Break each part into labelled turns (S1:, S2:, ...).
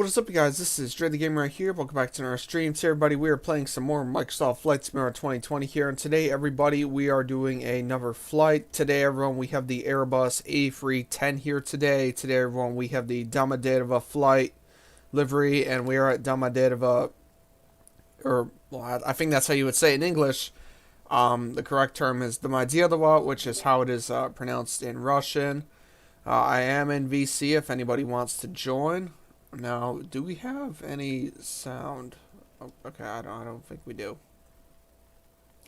S1: what is up, you guys? This is Dre the Gamer right here. Welcome back to our stream. Today, everybody, we are playing some more Microsoft Flight Simulator 2020 here. And today, everybody, we are doing another flight. Today, everyone, we have the Airbus A310 here today. Today, everyone, we have the Domodedovo flight livery, and we are at Domodedovo, or, well, I think that's how you would say it in English. The correct term is Domodedovo, which is how it is pronounced in Russian. I am in VC if anybody wants to join. Now, do we have any sound? Oh, okay, I don't think we do.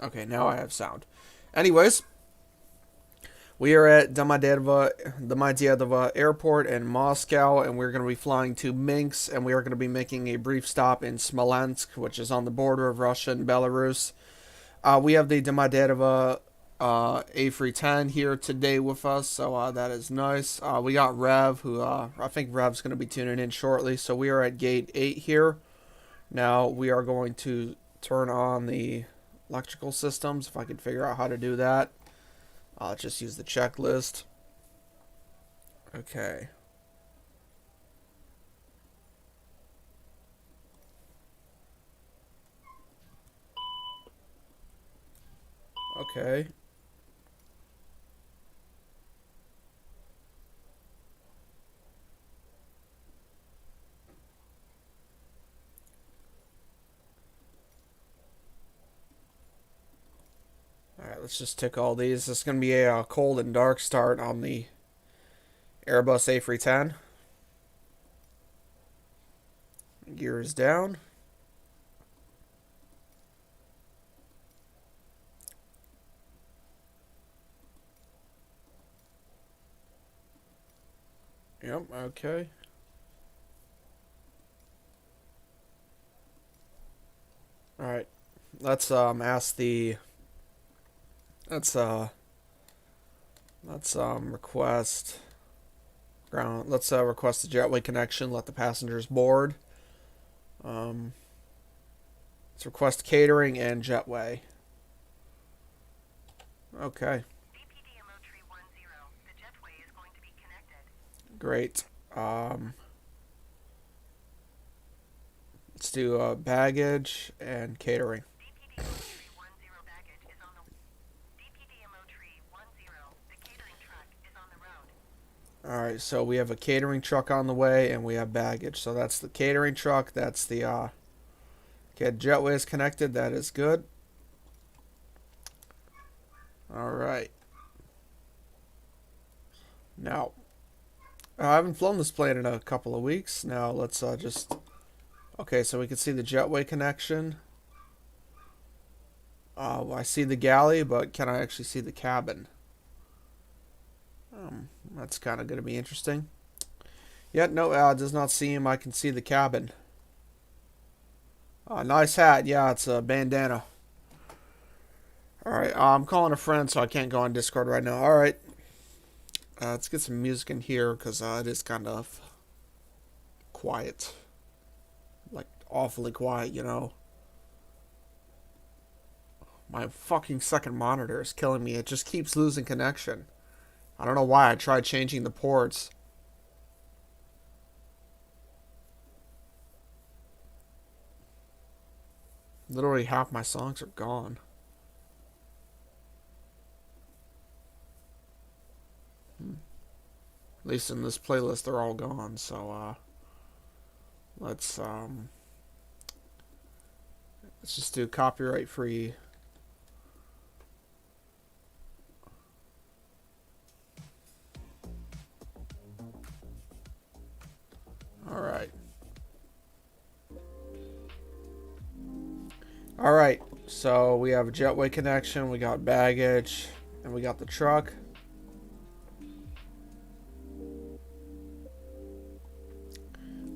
S1: Okay, now I have sound. Anyways, we are at Domodedovo Airport in Moscow, and we're going to be flying to Minsk, and we are going to be making a brief stop in Smolensk, which is on the border of Russia and Belarus. We have the Domodedovo A310 here today with us, so that is nice. We got Rev, who I think Rev's going to be tuning in shortly. So we are at gate 8 here. Now we are going to turn on the electrical systems, if I can figure out how to do that. I'll just use the checklist. Okay. Okay. Alright, let's just tick all these. This is going to be a cold and dark start on the Airbus A310. Gears down. Yep, okay. Alright. Let's ask the Let's request ground. Let's request the jetway connection. Let the passengers board. Let's request catering and jetway. Okay. The jetway is going to be connected. Great. Let's do baggage and catering. Alright, so we have a catering truck on the way, and we have baggage. So that's the catering truck. That's the, okay, jetway is connected. That is good. Alright. Now, I haven't flown this plane in a couple of weeks. Now, let's just... Okay, so we can see the jetway connection. I see the galley, but can I actually see the cabin? That's kind of going to be interesting. Yeah, no, it does not seem I can see the cabin. Nice hat. Yeah, it's a bandana. Alright, I'm calling a friend, so I can't go on Discord right now. Alright. Let's get some music in here, because it is kind of quiet. Like, awfully quiet, you know. My fucking second monitor is killing me. It just keeps losing connection. I don't know why. I tried changing the ports. Literally half my songs are gone. At least in this playlist they're all gone, so let's just do copyright free. Alright, so we have a jetway connection, we got baggage, and we got the truck.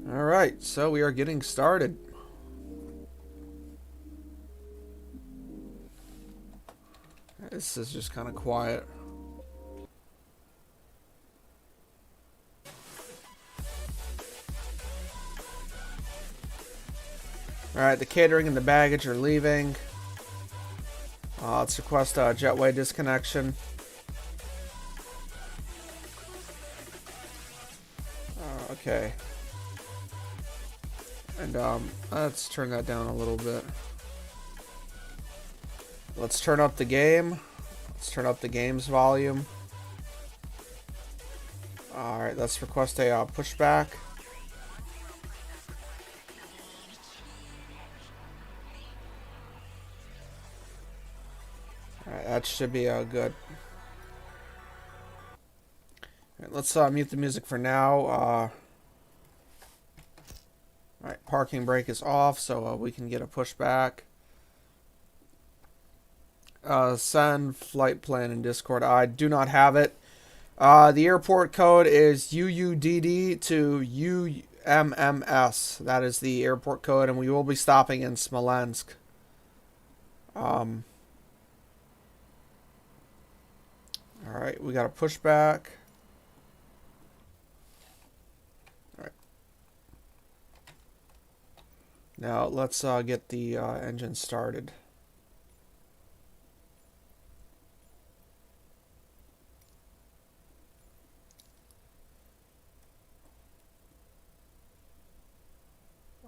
S1: Alright, so we are getting started. This is just kind of quiet. Alright, the catering and the baggage are leaving. Let's request a jetway disconnection. Okay. And let's turn that down a little bit. Let's turn up the game. Let's turn up the game's volume. Alright, let's request a pushback. Alright, that should be good. Alright, let's mute the music for now. Alright, parking brake is off, so we can get a pushback. Send flight plan in Discord. I do not have it. The airport code is UUDD to UMMS. That is the airport code, and we will be stopping in Smolensk. Alright, we got a pushback. Alright. Now, let's get the engine started.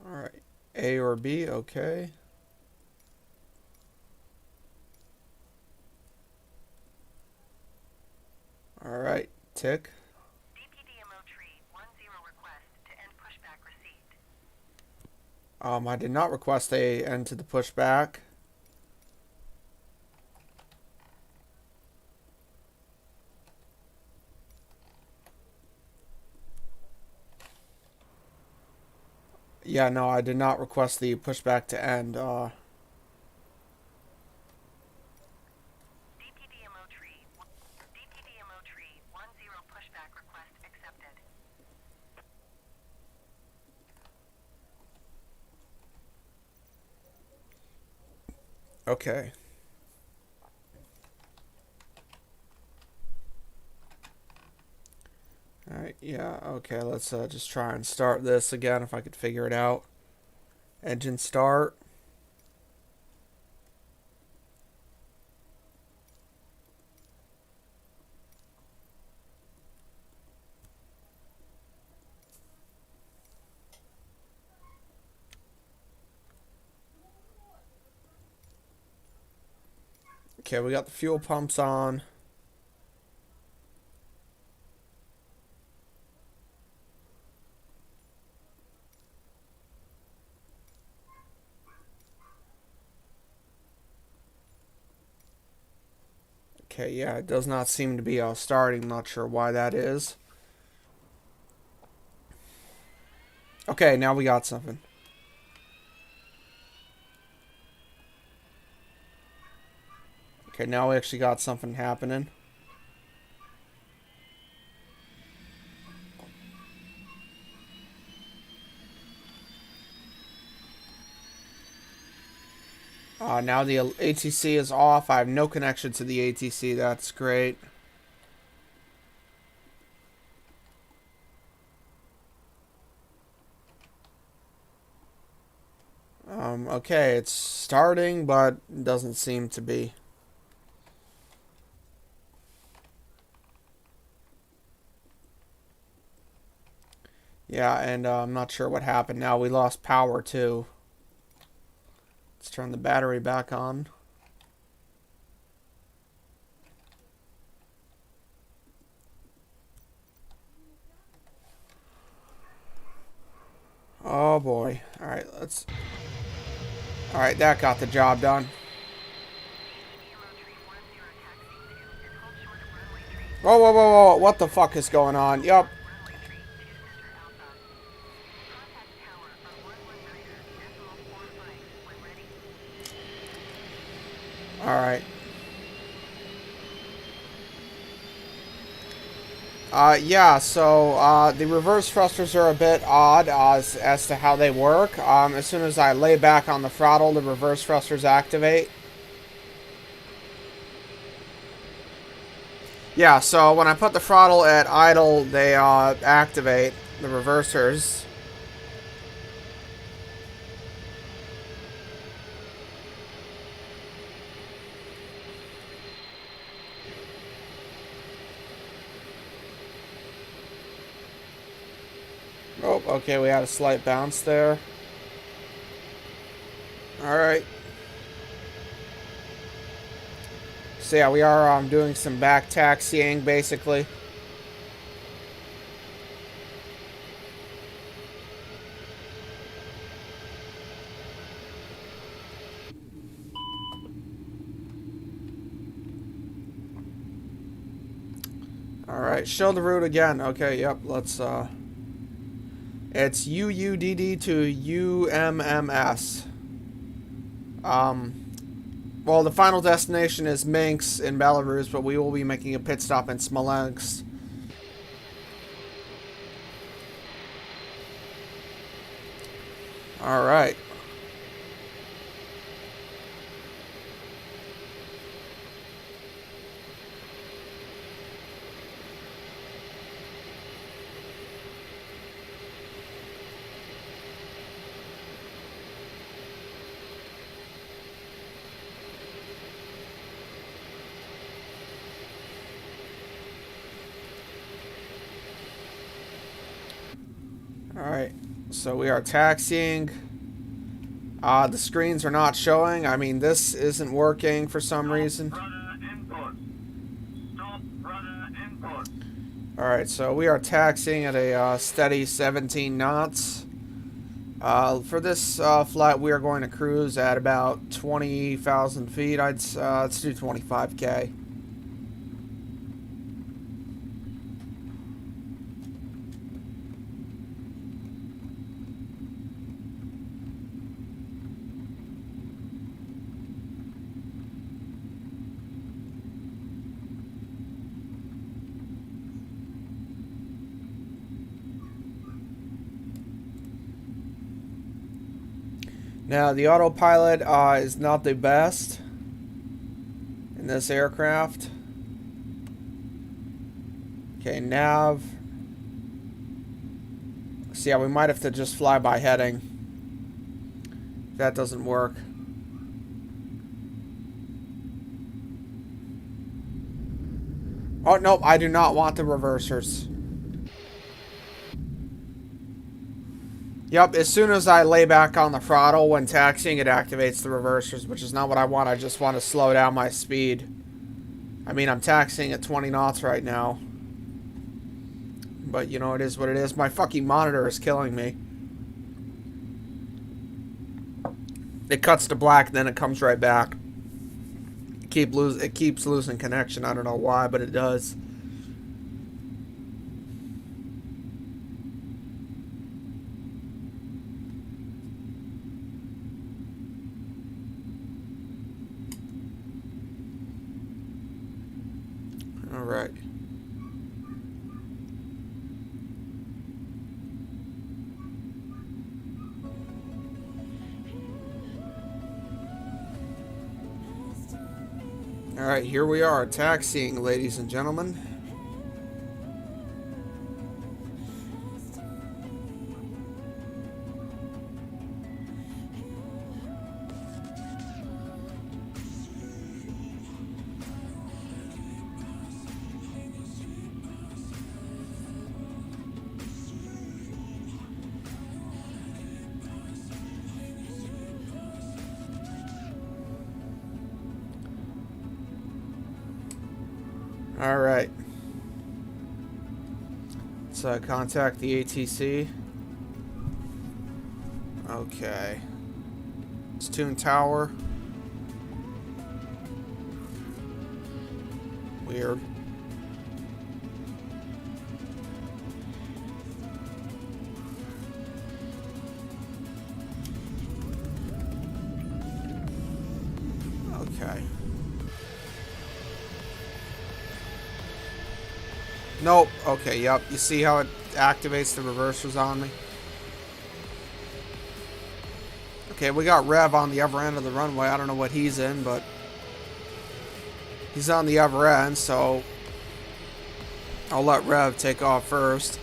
S1: Alright, A or B, okay. Alright, tick.
S2: DPDMO tree 10 request to end pushback received.
S1: I did not request a end to the pushback. Yeah, no, I did not request the pushback to end.
S2: DPDMO tree 10 pushback request accepted.
S1: Okay. Alright, yeah, okay, let's just try and start this again if I could figure it out. Engine start. Okay, we got the fuel pumps on. Okay, yeah, it does not seem to be starting. Not sure why that is. Okay, now we got something. Okay, now we actually got something happening. Now the ATC is off. I have no connection to the ATC. That's great. Okay, it's starting, but doesn't seem to be. Yeah, and I'm not sure what happened now. We lost power, too. Let's turn the battery back on. Oh, boy. Alright, let's... Alright, that got the job done. Whoa, whoa, whoa, whoa. What the fuck is going on? Yup. Alright. Yeah, so, the reverse thrusters are a bit odd as to how they work. As soon as I lay back on the throttle, the reverse thrusters activate. Yeah, so when I put the throttle at idle, they, activate the reversers. Oh, okay, we had a slight bounce there. Alright. So yeah, we are doing some back taxiing, basically. Alright, show the route again. Okay, yep, let's, it's UUDD to UMMS. Well, the final destination is Minsk in Belarus, but we will be making a pit stop in Smolensk. Alright. Alright, so we are taxiing. The screens are not showing. I mean, this isn't working for some reason. Alright, so we are taxiing at a steady 17 knots. For this flight, we are going to cruise at about 20,000 feet. Let's do 25K. Now, the autopilot is not the best in this aircraft. Okay, nav. So yeah, we might have to just fly by heading. If that doesn't work. Oh, nope, I do not want the reversers. Yep, as soon as I lay back on the throttle when taxiing, it activates the reversers, which is not what I want. I just want to slow down my speed. I mean, I'm taxiing at 20 knots right now. But, you know, it is what it is. My fucking monitor is killing me. It cuts to black, then it comes right back. It keeps losing connection. I don't know why, but it does. All right. All right, here we are, taxiing, ladies and gentlemen. All right. Let's contact the ATC. Okay. It's Toon Tower. Weird. Okay. Nope. Okay, yep. You see how it activates the reversers on me? Okay, we got Rev on the other end of the runway. I don't know what he's in, but he's on the other end, so I'll let Rev take off first.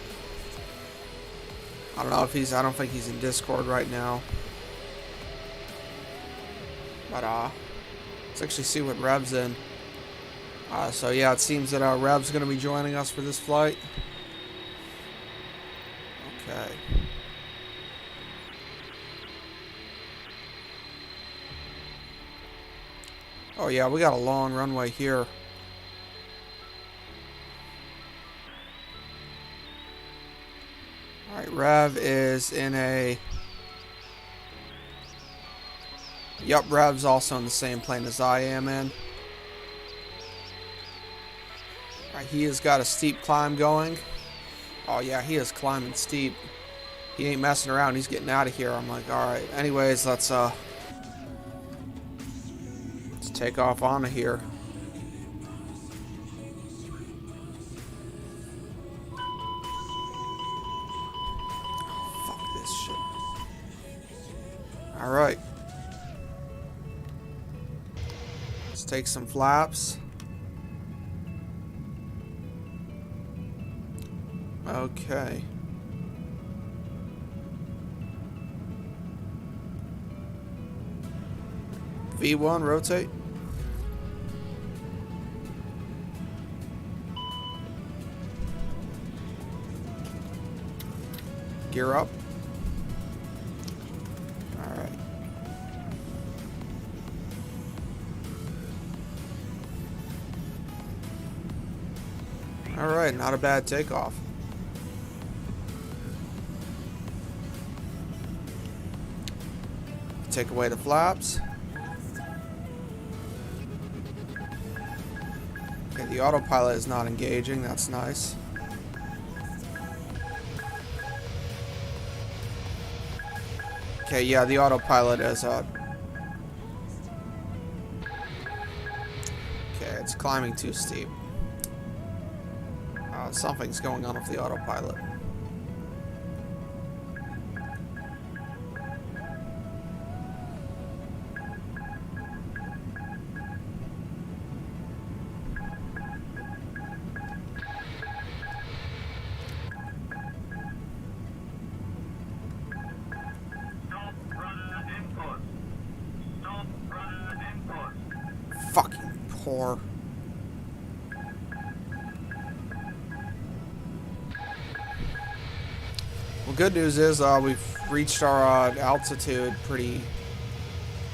S1: I don't know if he's... I don't think he's in Discord right now. But, let's actually see what Rev's in. So yeah, it seems that Rev's going to be joining us for this flight. Okay. Oh yeah, we got a long runway here. Alright, Rev is in a... Yup, Rev's also in the same plane as I am in. Alright, he has got a steep climb going. Oh yeah, he is climbing steep. He ain't messing around, he's getting out of here. I'm like, alright. Anyways, let's take off on here. Fuck this shit. Alright. Let's take some flaps. Okay. V1, rotate. Gear up. Alright. Alright, not a bad takeoff. Take away the flaps. Okay, the autopilot is not engaging, that's nice. Okay, yeah, the autopilot is okay, it's climbing too steep. Something's going on with the autopilot. Fucking poor. Well, good news is we've reached our altitude pretty...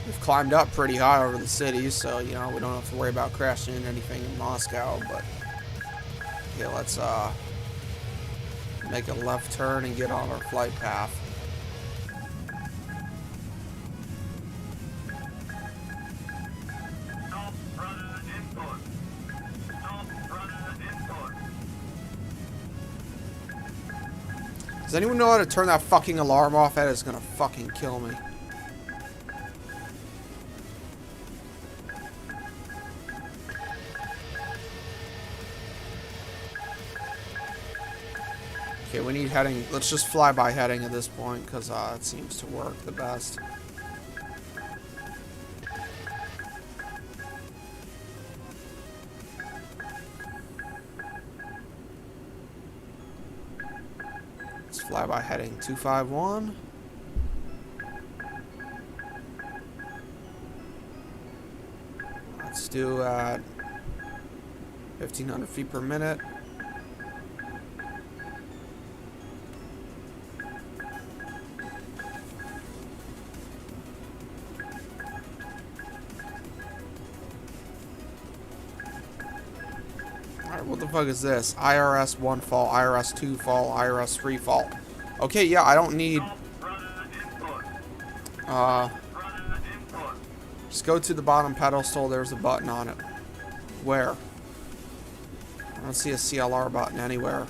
S1: We've climbed up pretty high over the city, so, you know, we don't have to worry about crashing into anything in Moscow, but... Yeah, let's make a left turn and get on our flight path. Does anyone know how to turn that fucking alarm off? That is gonna fucking kill me. Okay, we need heading. Let's just fly by heading at this point, because it seems to work the best. Let's fly by heading 251. Let's do 1,500 feet per minute. Alright, what the fuck is this? IRS 1 fall, IRS 2 fall, IRS 3 fall. Okay, yeah, I don't need... Just go to the bottom pedestal, there's a button on it. Where? I don't see a CLR button anywhere.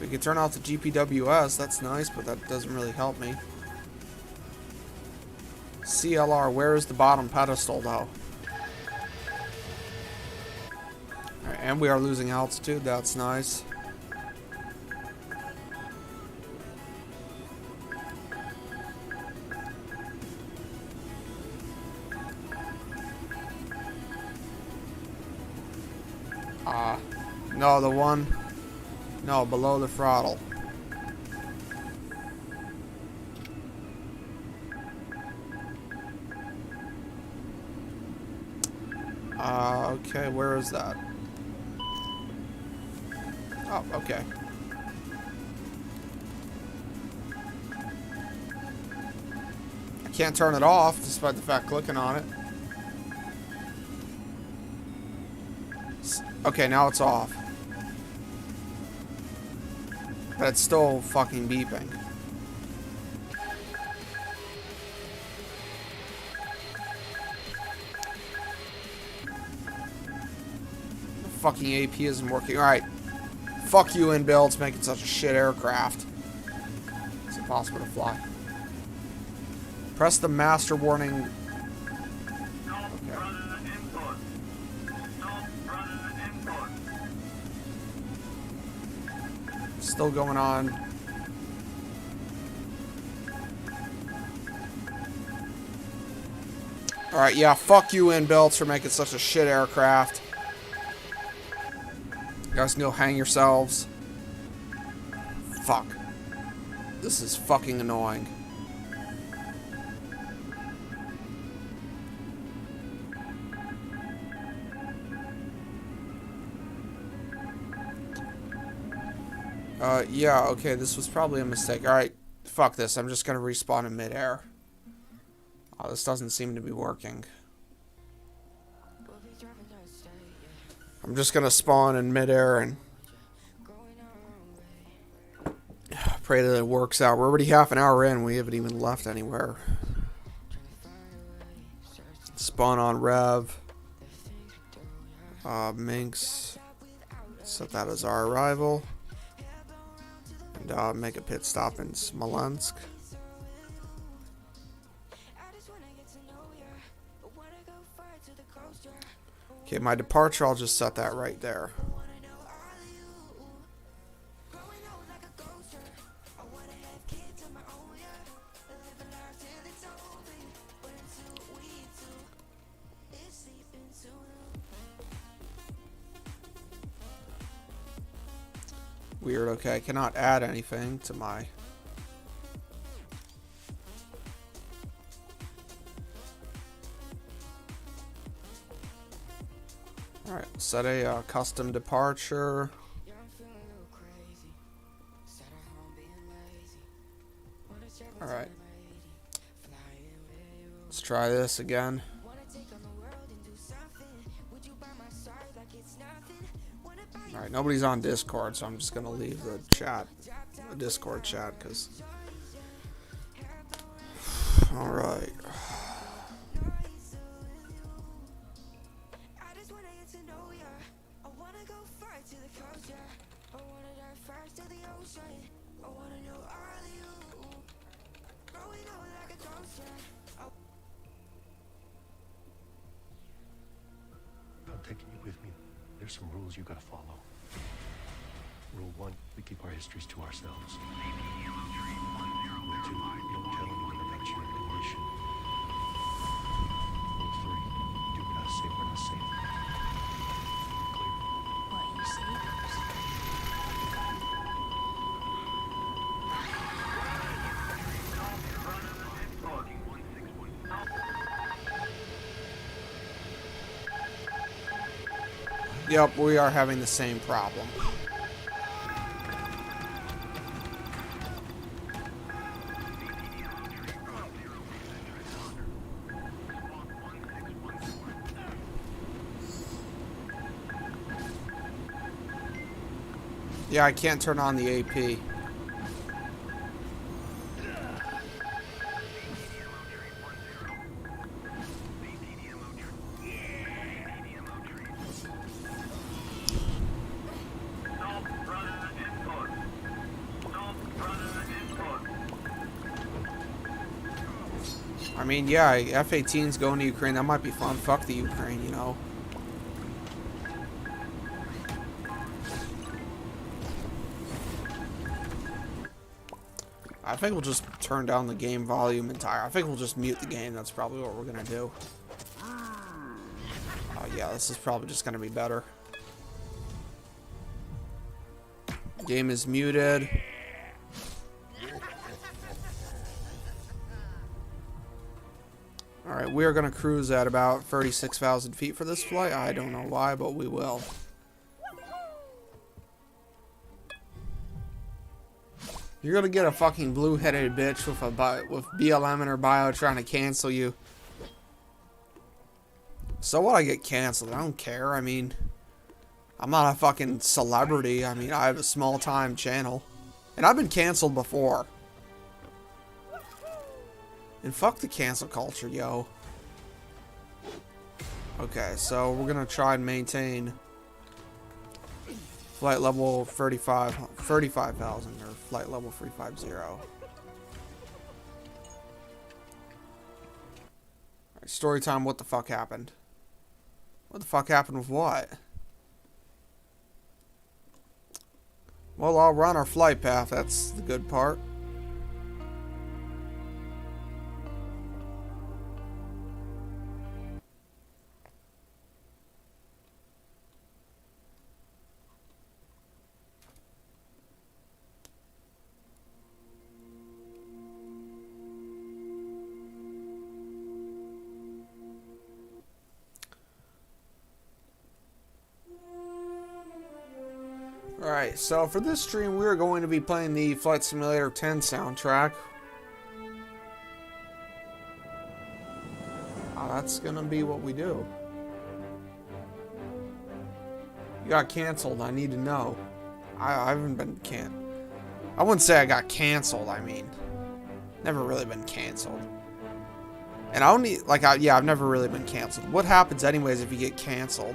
S1: We can turn off the GPWS, that's nice, but that doesn't really help me. CLR, where is the bottom pedestal though? Alright, and we are losing altitude, that's nice. No, the one... No, below the throttle. Okay, where is that? Oh, okay. can't turn it off, despite the fact clicking on it. Okay, now it's off. But it's still fucking beeping. The fucking AP isn't working. Alright. Fuck you, inbuilds, making such a shit aircraft. It's impossible to fly. Press the master warning. Okay. Still going on. Alright, yeah, fuck you, inbuilds, for making such a shit aircraft. You guys can go hang yourselves. Fuck. This is fucking annoying. Yeah, okay, this was probably a mistake. Alright, fuck this. I'm just gonna respawn in midair. Oh, this doesn't seem to be working. I'm just gonna spawn in midair and pray that it works out. We're already half an hour in. We haven't even left anywhere. Spawn on Rev. Minsk. Set that as our arrival. And make a pit stop in Smolensk. Okay, my departure, I'll just set that right there. Weird, okay, I cannot add anything to my... Alright, set a custom departure. Alright. Let's try this again. Alright, nobody's on Discord, so I'm just gonna leave the chat, the Discord chat, because... Alright.
S3: I'm taking you with me. There's some rules you gotta follow. Rule 1, we keep our histories to ourselves. Rule 2, you don't tell anyone about your condition. Rule 3, do what I say when I say it. Clear?
S4: What you say goes.
S1: Yep, we are having the same problem. Yeah, I can't turn on the AP. I mean, yeah, F-18's going to Ukraine. That might be fun. Fuck the Ukraine, you know. I think we'll just turn down the game volume entire. I think we'll just mute the game. That's probably what we're gonna do. Yeah, this is probably just gonna be better. Game is muted. Alright, we are gonna cruise at about 36,000 feet for this flight. I don't know why, but we will. You're gonna get a fucking blue-headed bitch with BLM in her bio trying to cancel you. So what? I get canceled. I don't care. I mean, I'm not a fucking celebrity. I mean, I have a small-time channel, and I've been canceled before. And fuck the cancel culture, yo. Okay, so we're gonna try and maintain flight level 35,000 or flight level 350. Alright, story time. What the fuck happened? What the fuck happened with what? Well, I'll run our flight path. That's the good part. Alright, so for this stream, we are going to be playing the Flight Simulator 10 soundtrack. That's gonna be what we do. You got canceled, I need to know. I haven't been I wouldn't say I got canceled, I mean. Never really been canceled. And I only, like, yeah, I've never really been canceled. What happens anyways if you get canceled?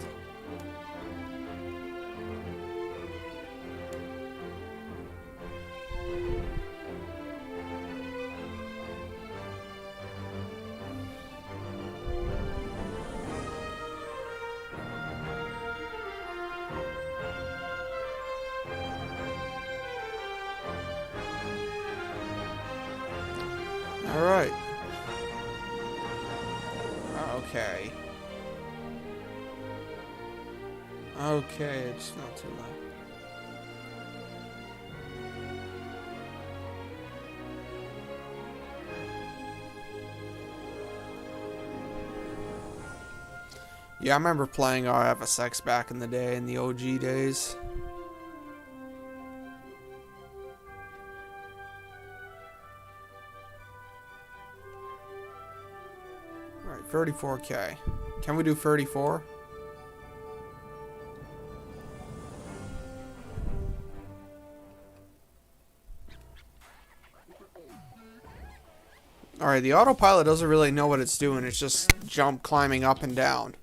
S1: Alright. Okay. Okay, it's not too loud. Yeah, I remember playing RFSX back in the day, in the OG days. Alright, 34K. Can we do 34? Alright, the autopilot doesn't really know what it's doing. It's just climbing up and down.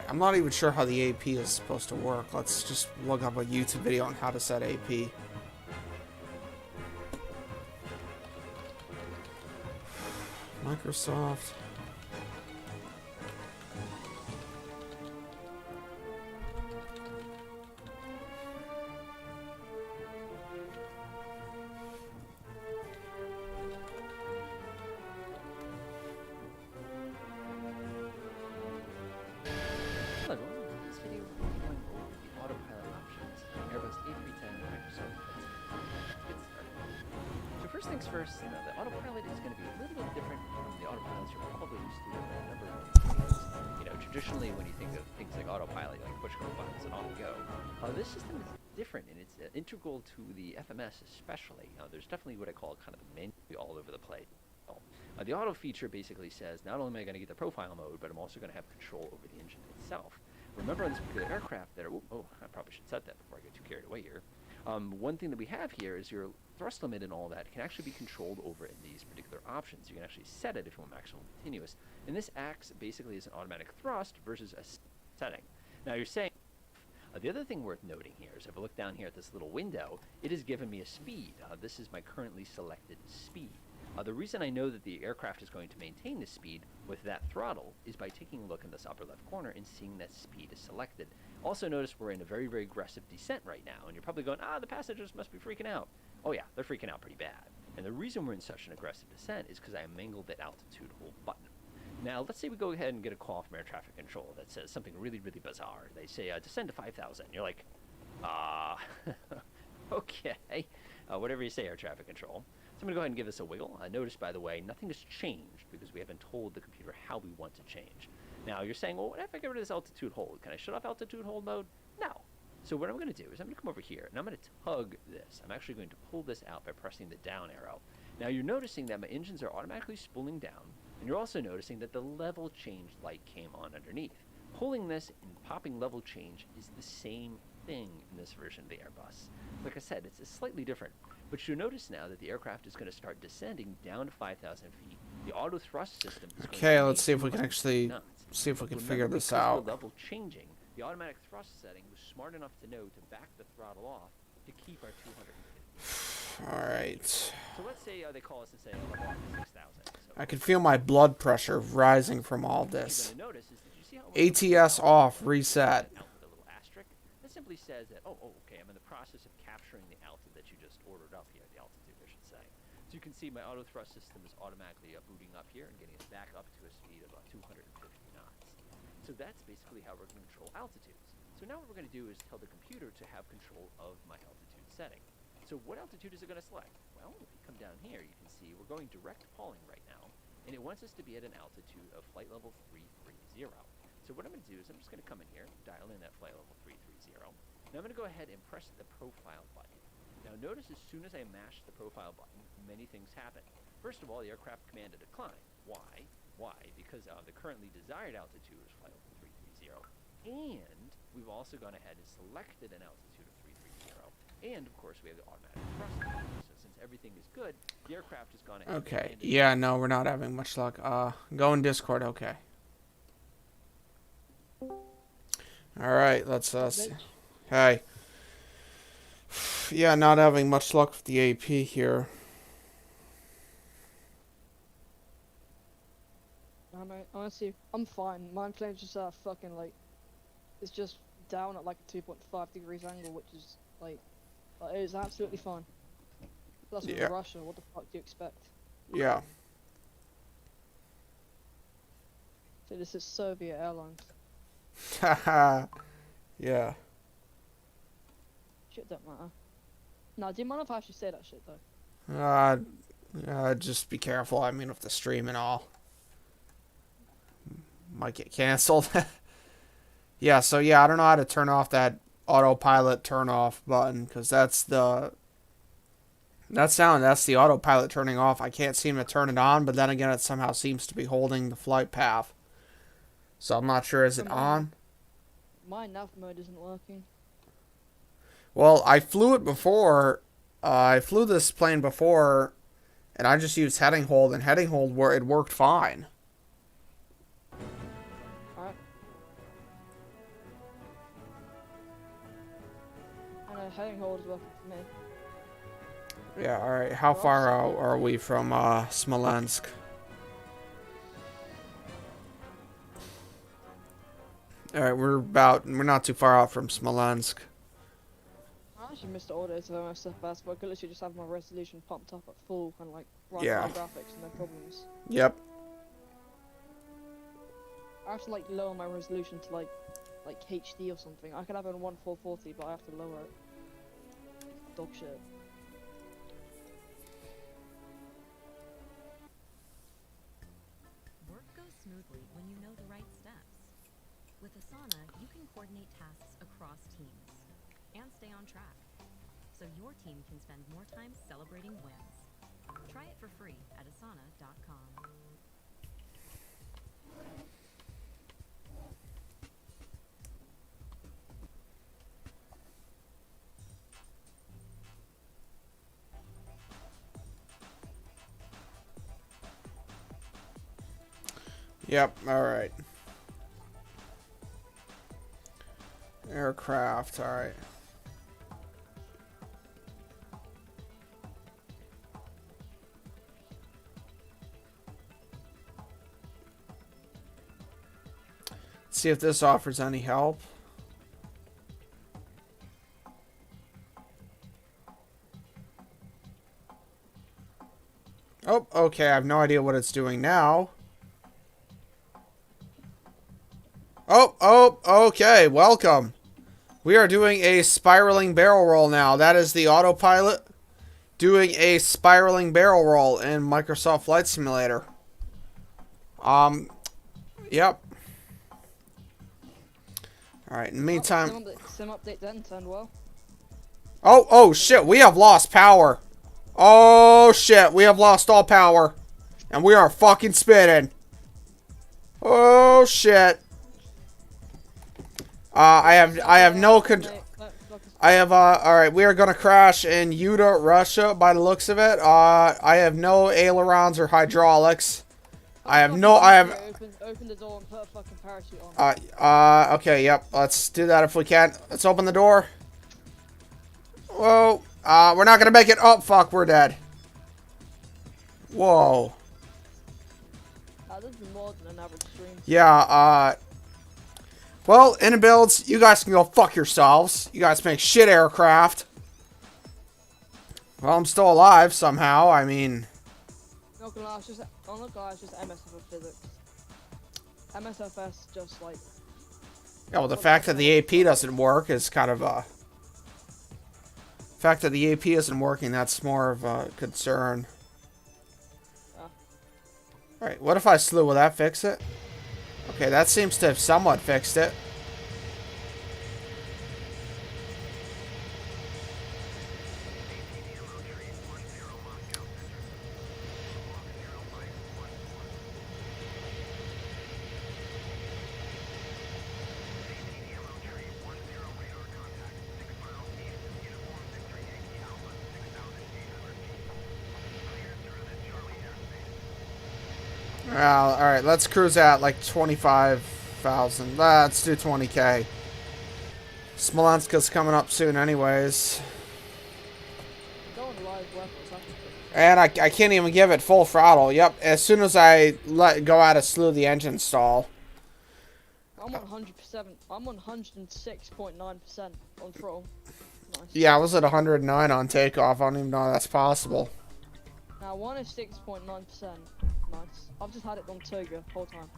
S1: I'm not even sure how the AP is supposed to work. Let's just look up a YouTube video on how to set AP. Microsoft.
S5: Hello everyone, in this video we're going over the autopilot options in Airbus A310 Microsoft Flight Simulator. Get started. So first things first, the autopilot is going to be a little bit different from the autopilots you're probably used to in a number of things. You know, traditionally when you think of things like autopilot, you like push a couple buttons and off you go. This system is different and it's integral to the FMS especially. There's definitely what I call kind of the menu all over the place. The auto feature basically says, not only am I going to get the profile mode, but I'm also going to have control over the engine itself. Remember on this particular aircraft that I probably should set that before I get too carried away here. One thing that we have here is your thrust limit and all that can actually be controlled over in these particular options. You can actually set it if you want maximum continuous. And this acts basically as an automatic thrust versus a setting. Now you're saying, the other thing worth noting here is if I look down here at this little window, it has given me a speed. This is my currently selected speed. The reason I know that the aircraft is going to maintain this speed with that throttle is by taking a look in this upper left corner and seeing that speed is selected. Also notice we're in a very, very aggressive descent right now, and you're probably going, the passengers must be freaking out. Oh yeah, they're freaking out pretty bad. And the reason we're in such an aggressive descent is because I mangled that altitude hold button. Now, let's say we go ahead and get a call from air traffic control that says something really, really bizarre. They say, descend to 5,000. You're like, okay. Whatever you say, air traffic control. So I'm going to go ahead and give this a wiggle. Notice, by the way, nothing has changed because we haven't told the computer how we want to change. Now, you're saying, well, what if I get rid of this altitude hold? Can I shut off altitude hold mode? No. So what I'm going to do is I'm going to come over here, and I'm going to tug this. I'm actually going to pull this out by pressing the down arrow. Now, you're noticing that my engines are automatically spooling down, and you're also noticing that the level change light came on underneath. Pulling this and popping level change is the same thing in this version of the Airbus. Like I said, it's slightly different. But you'll notice now that the aircraft is going to start descending down to 5,000 feet. The auto thrust system is going
S1: Okay,
S5: to
S1: let's see if we can actually see if we can figure
S5: Remember,
S1: this
S5: because
S1: out.
S5: the level changing, the automatic thrust setting was smart enough to know to back the throttle off to keep our 250.
S1: All right.
S5: So let's say they call us and say level off to 6,000. So
S1: I can feel my blood pressure rising from all
S5: what you're
S1: this.
S5: going to notice is that you see how it was
S1: ATS off, reset.
S5: out with a little asterisk. That simply says that, okay, I'm in the process of capturing the altitude that you just ordered up here, the altitude, I should say. So you can see my auto thrust system is automatically booting up here and getting us back up to a speed of 250 knots. So that's basically how we're going to control altitudes. So now what we're going to do is tell the computer to have control of my altitude setting. So what altitude is it going to select? Well, if you come down here, you can see we're going direct polling right now, and it wants us to be at an altitude of flight level 330. So what I'm going to do is I'm just going to come in here, dial in that flight level 330. Now I'm going to go ahead and press the profile button. Now notice as soon as I mash the profile button, many things happen. First of all, the aircraft commanded a climb. Why? Why? Because the currently desired altitude is flight level 330, and we've also gone ahead and selected an altitude of 330, and of course we have the automatic thrust. So since everything is good, the aircraft has gone ahead.
S1: Okay. Yeah, no, we're not having much luck. Go in Discord. Okay. All right. Let's see. Hey. Yeah, not having much luck with the AP here.
S6: I know, honestly, I'm fine. My plane's just fucking like, it's just down at like a 2.5 degrees angle, which is like it is absolutely fine. Plus with
S1: Yeah.
S6: Russia, what the fuck do you expect?
S1: Yeah.
S6: So this is Soviet Airlines.
S1: Haha. Yeah.
S6: Shit don't matter. Nah, do you mind if I actually say that shit though?
S1: Just be careful. I mean, with the stream and all. Might get canceled. Yeah, so yeah, I don't know how to turn off that autopilot turn off button, because that's the autopilot turning off. I can't seem to turn it on, but then again, it somehow seems to be holding the flight path. So I'm not sure, is it on?
S6: My nav mode isn't working.
S1: Well, I flew it before. I flew this plane before, and I just used heading hold, and heading hold where it worked fine.
S6: Alright. I know heading hold is working for me.
S1: Yeah, alright. How far out are we from Smolensk? Alright, we're not too far out from Smolensk.
S6: I actually missed the order to my stuff fast, but I could literally just have my resolution pumped up at full and like run
S1: Yeah.
S6: my graphics, no problems.
S1: Yep.
S6: I have to like lower my resolution to like HD or something. I could have it on 1440, but I have to lower it. Dog shit.
S7: Work goes smoothly when you know the right steps. With Asana, you can coordinate tasks across teams and stay on track, so your team can spend more time celebrating wins. Try it for free at asana.com.
S1: Yep, alright. Aircraft, alright. See if this offers any help. Okay, I have no idea what it's doing now. Oh, okay, welcome. We are doing a spiraling barrel roll now. That is the autopilot doing a spiraling barrel roll in Microsoft Flight Simulator. Yep. Alright, in the meantime...
S6: Sim update didn't turn well.
S1: Oh, shit, we have lost power. Oh, shit, we have lost all power. And we are fucking spinning. Oh, shit. I have no alright, we are gonna crash in Utah, Russia, by the looks of it. I have no ailerons or hydraulics.
S6: Open the door and put a fucking parachute on.
S1: Okay, yep, let's do that if we can. Let's open the door. Whoa, we're not gonna make it. Oh, fuck, we're dead. Whoa.
S6: This is more than an average stream.
S1: Yeah, well, in the builds, you guys can go fuck yourselves. You guys make shit aircraft. Well, I'm still alive somehow. I mean...
S6: Not gonna lie, it's just MSFS physics. MSFS just like...
S1: Yeah, well, the fact that the AP doesn't work is kind of a... The fact that the AP isn't working, that's more of a concern. Alright, what if I slew? Will that fix it? Okay, that seems to have somewhat fixed it. Well, alright, let's cruise at like 25,000. Let's do 20k. Smolenska's coming up soon anyways. And I can't even give it full throttle. Yep, as soon as I let go out of slew, the engine stall.
S6: I'm on 100%. I'm on 106.9% on throttle. Nice.
S1: Yeah, I was at 109 on takeoff. I don't even know that's possible.
S6: Now 106.9%. Nice. I've just had it on Toga the whole time.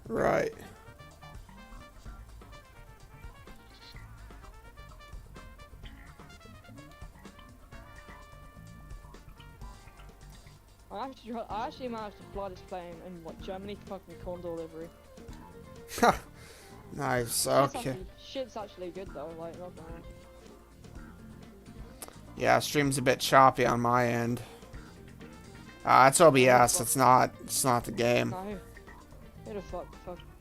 S1: Right.
S6: I actually managed to fly this plane in what, Germany to fucking Condor livery.
S1: Nice. Okay.
S6: Shit's actually good though. Like, not gonna lie.
S1: Yeah, stream's a bit choppy on my end. It's OBS. It's not the game.
S6: No, who the fuck,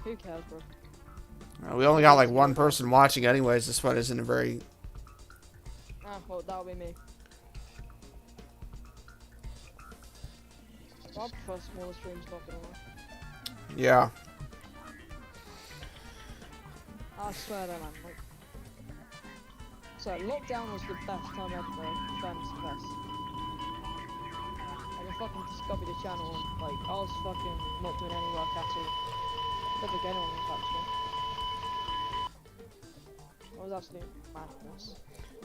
S6: who cares, bro?
S1: We only got like one person watching anyways. This one isn't a very...
S6: Well, that'll be me. I prefer smaller streams, not gonna lie.
S1: Yeah.
S6: I swear that, man. Like, so lockdown was the best time ever for fans to best. Like, I fucking discovered the channel and like I was fucking not doing any work at all. Never again on this actually. I was absolutely madness.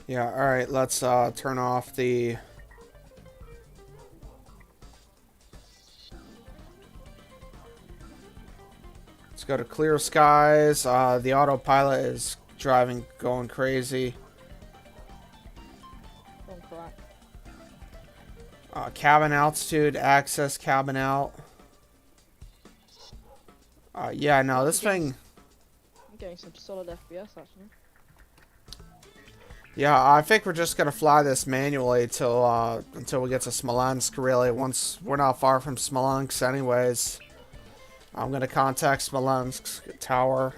S1: Yeah. All right. Let's turn off the... Let's go to clear skies. The autopilot is going crazy.
S6: Don't crack.
S1: Cabin altitude, access cabin out. Yeah, no, this thing...
S6: I'm getting some solid FPS actually.
S1: Yeah, I think we're just gonna fly this manually until we get to Smolensk, really. Once we're not far from Smolensk anyways. I'm gonna contact Smolensk tower.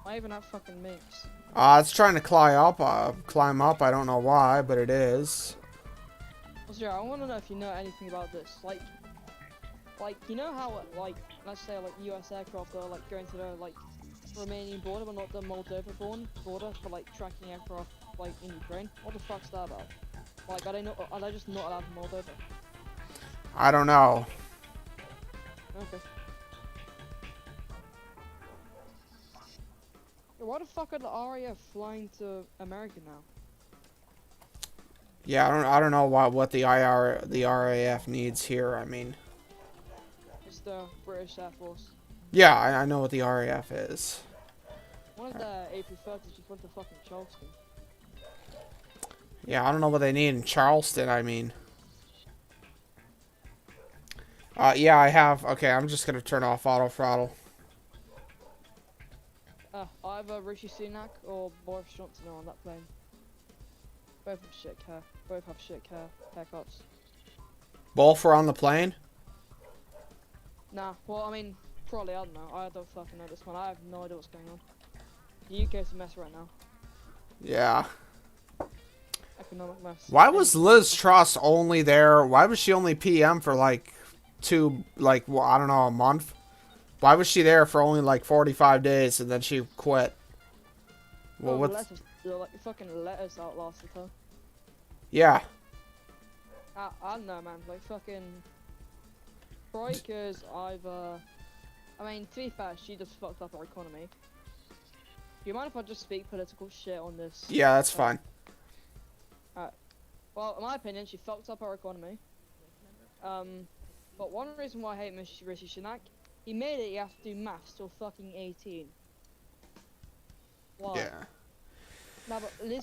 S6: I even have fucking Minsk.
S1: It's trying to climb up. I don't know why, but it is.
S6: Also, I want to know if you know anything about this. Like, you know how, like, let's say, like, US aircraft are, like, going to the, like, Romanian border, but not the Moldova border for, like, tracking aircraft, like, in Ukraine? What the fuck's that about? Like, are they just not allowed in Moldova?
S1: I don't know.
S6: Okay. Why the fuck are the RAF flying to America now?
S1: Yeah, I don't know what the RAF needs here. I mean,
S6: It's the British Air Force.
S1: yeah, I know what the RAF is.
S6: One of the A330s just went to fucking Charleston.
S1: Yeah, I don't know what they need in Charleston. I mean, yeah, I have. Okay, I'm just gonna turn off auto throttle.
S6: Either Rishi Sunak or Boris Johnson are on that plane. Both have shit hair. Both have shit haircuts.
S1: Both are on the plane.
S6: Nah, well, I mean, probably, I don't know. I don't fucking know this one. I have no idea what's going on. The UK's a mess right now.
S1: Yeah.
S6: Economic mess.
S1: Why was Liz Truss only there? Why was she only PM for like well, I don't know, a month? Why was she there for only like 45 days and then she quit? Well,
S6: the
S1: what's...
S6: fucking letters outlasted her.
S1: Yeah.
S6: I don't know, man. Like, fucking... Troika's either... I mean, to be fair, she just fucked up our economy. Do you mind if I just speak political shit on this?
S1: Yeah, that's fine.
S6: Well, in my opinion, she fucked up our economy. But one reason why I hate Rishi Sunak, he made it you have to do maths till fucking 18. Why?
S1: Yeah.
S6: No, but Liz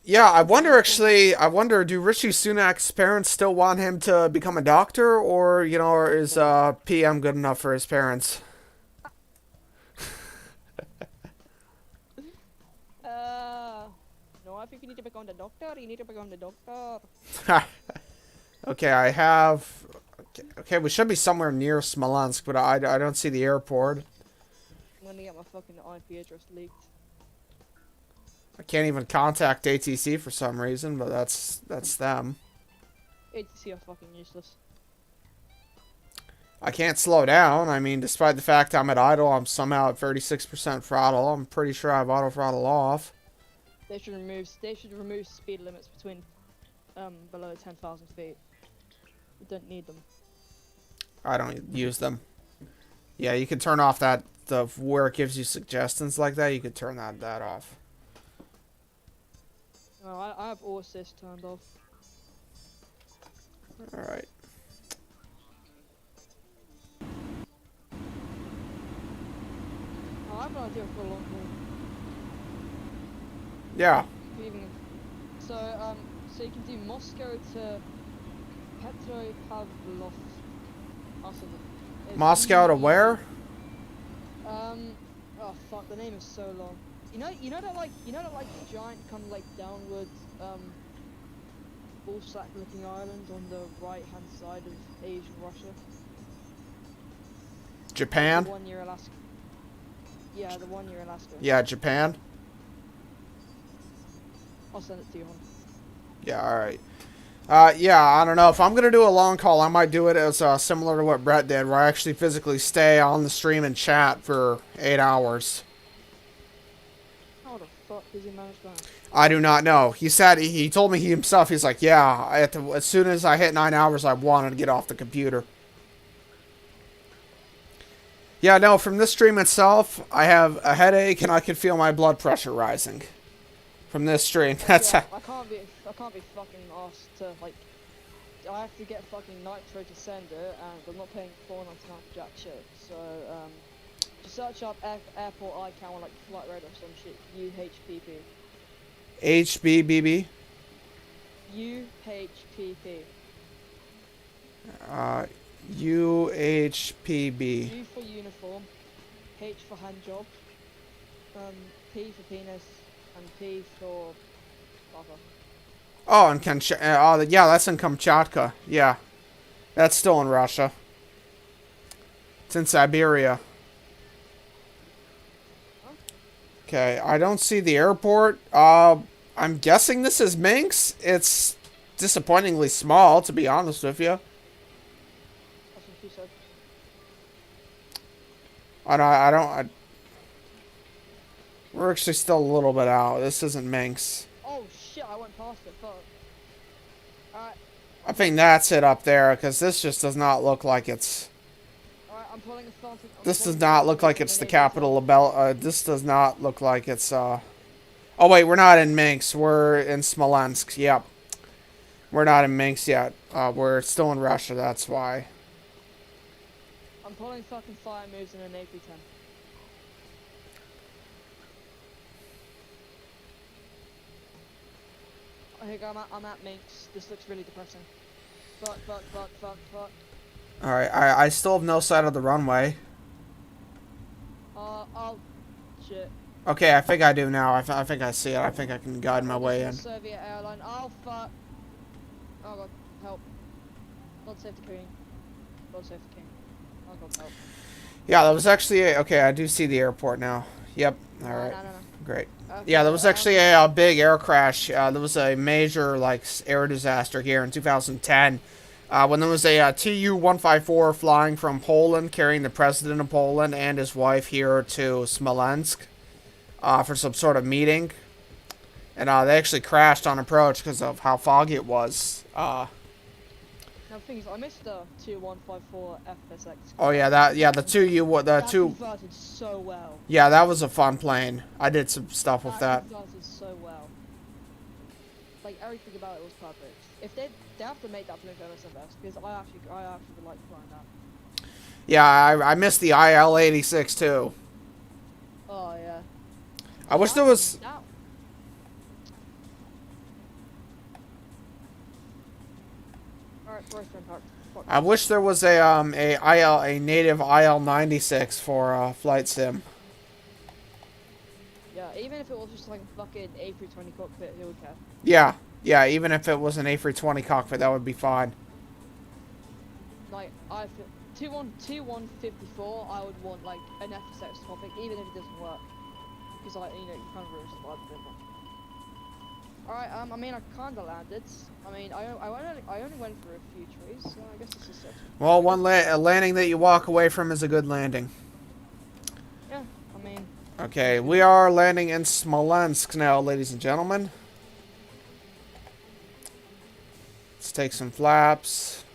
S1: Yeah, I wonder, do Rishi Sunak's parents still want him to become a doctor, or, you know, or is PM good enough for his parents?
S6: No, I think you need to become the doctor. You need to become the doctor.
S1: Okay, I have... Okay, we should be somewhere near Smolensk, but I don't see the airport.
S6: I'm gonna get my fucking IP address leaked.
S1: I can't even contact ATC for some reason, but that's them.
S6: ATC are fucking useless.
S1: I can't slow down. I mean, despite the fact I'm at idle, I'm somehow at 36% throttle. I'm pretty sure I have auto throttle off.
S6: They should remove speed limits between below 10,000 feet. We don't need them.
S1: I don't use them. Yeah, you can turn off that where it gives you suggestions like that. You could turn that off.
S6: No, I have all assist turned off.
S1: All right.
S6: Oh, I've been idea for a long haul.
S1: Yeah.
S6: So you can do Moscow to Petropavlov.
S1: Moscow to where?
S6: Oh fuck, the name is so long. You know that giant kind of like downwards ball sack looking island on the right hand side of Asian Russia?
S1: Japan?
S6: The one near Alaska. Yeah, the one near Alaska.
S1: Yeah, Japan.
S6: I'll send it to you, hon.
S1: Yeah, alright. Yeah, I don't know. If I'm going to do a long call, I might do it as similar to what Brett did, where I actually physically stay on the stream and chat for 8 hours.
S6: How the fuck does he manage that?
S1: I do not know. He said, he told me himself, he's like, yeah, as soon as I hit 9 hours, I wanted to get off the computer. Yeah, no, from this stream itself, I have a headache and I can feel my blood pressure rising. From this stream, that's
S6: yeah, I can't be fucking asked to, like, I have to get fucking Nitro to send it, and I'm not paying $4.99 for jack shit, so, just search up airport ICANN or, like, flight radar or some shit, UHPP.
S1: HBBB?
S6: UHPP.
S1: UHPB.
S6: U for uniform, H for hand job, P for penis, and P for Papa.
S1: Oh, and yeah, that's in Kamchatka. Yeah. That's still in Russia. It's in Siberia.
S6: Huh?
S1: Okay, I don't see the airport. I'm guessing this is Minsk. It's disappointingly small, to be honest with you.
S6: That's what she said.
S1: We're actually still a little bit out. This isn't Minsk.
S6: Oh shit, I went past it, fuck. Alright.
S1: I think that's it up there, because this just does not look like it's...
S6: Alright, I'm pulling a Phantom.
S1: This does not look like it's the capital of this does not look like it's, Oh, wait, we're not in Minsk. We're in Smolensk. Yep. We're not in Minsk yet. We're still in Russia, that's why.
S6: I'm pulling fucking fire moves in an A310. Hey, I'm at Minsk. This looks really depressing. Fuck.
S1: Alright, I still have no sight of the runway.
S6: Oh, shit.
S1: Okay, I think I do now. I think I see it. I think I can guide my way in.
S6: Soviet airline. Oh, fuck. Oh, God. Help. God save the king. God save the king. Oh, God, help.
S1: Yeah, that was actually okay, I do see the airport now. Yep. Alright.
S6: No.
S1: Great.
S6: Okay,
S1: Yeah, there was actually a big air crash. There was a major like air disaster here in 2010 when there was a Tu-154 flying from Poland carrying the president of Poland and his wife here to Smolensk for some sort of meeting. And they actually crashed on approach because of how foggy it was.
S6: Now, the thing is, I missed the 2154 FSX.
S1: Oh yeah, the
S6: That
S1: two.
S6: converted so well.
S1: Yeah, that was a fun plane. I did some stuff with that.
S6: Converted so well. Like everything about it was perfect. If they have to make that plane famous because I actually would like flying that.
S1: Yeah, I missed the IL-86 too.
S6: Oh yeah.
S1: I wish there was.
S6: That, Alright, boyfriend part.
S1: I wish there was a native IL-96 for flight sim.
S6: Yeah, even if it was just like a fucking A320 cockpit, who would care?
S1: Yeah, even if it was an A320 cockpit, that would be fine.
S6: Like, T154, I would want like an FSX topic, even if it doesn't work. Because like, you kind of ruins the vibe a bit more. Alright, I mean, I kinda landed. I mean, I only went for a few trees, so I guess this is it.
S1: Well, a landing that you walk away from is a good landing.
S6: Yeah, I mean...
S1: Okay, we are landing in Smolensk now, ladies and gentlemen. Let's take some flaps.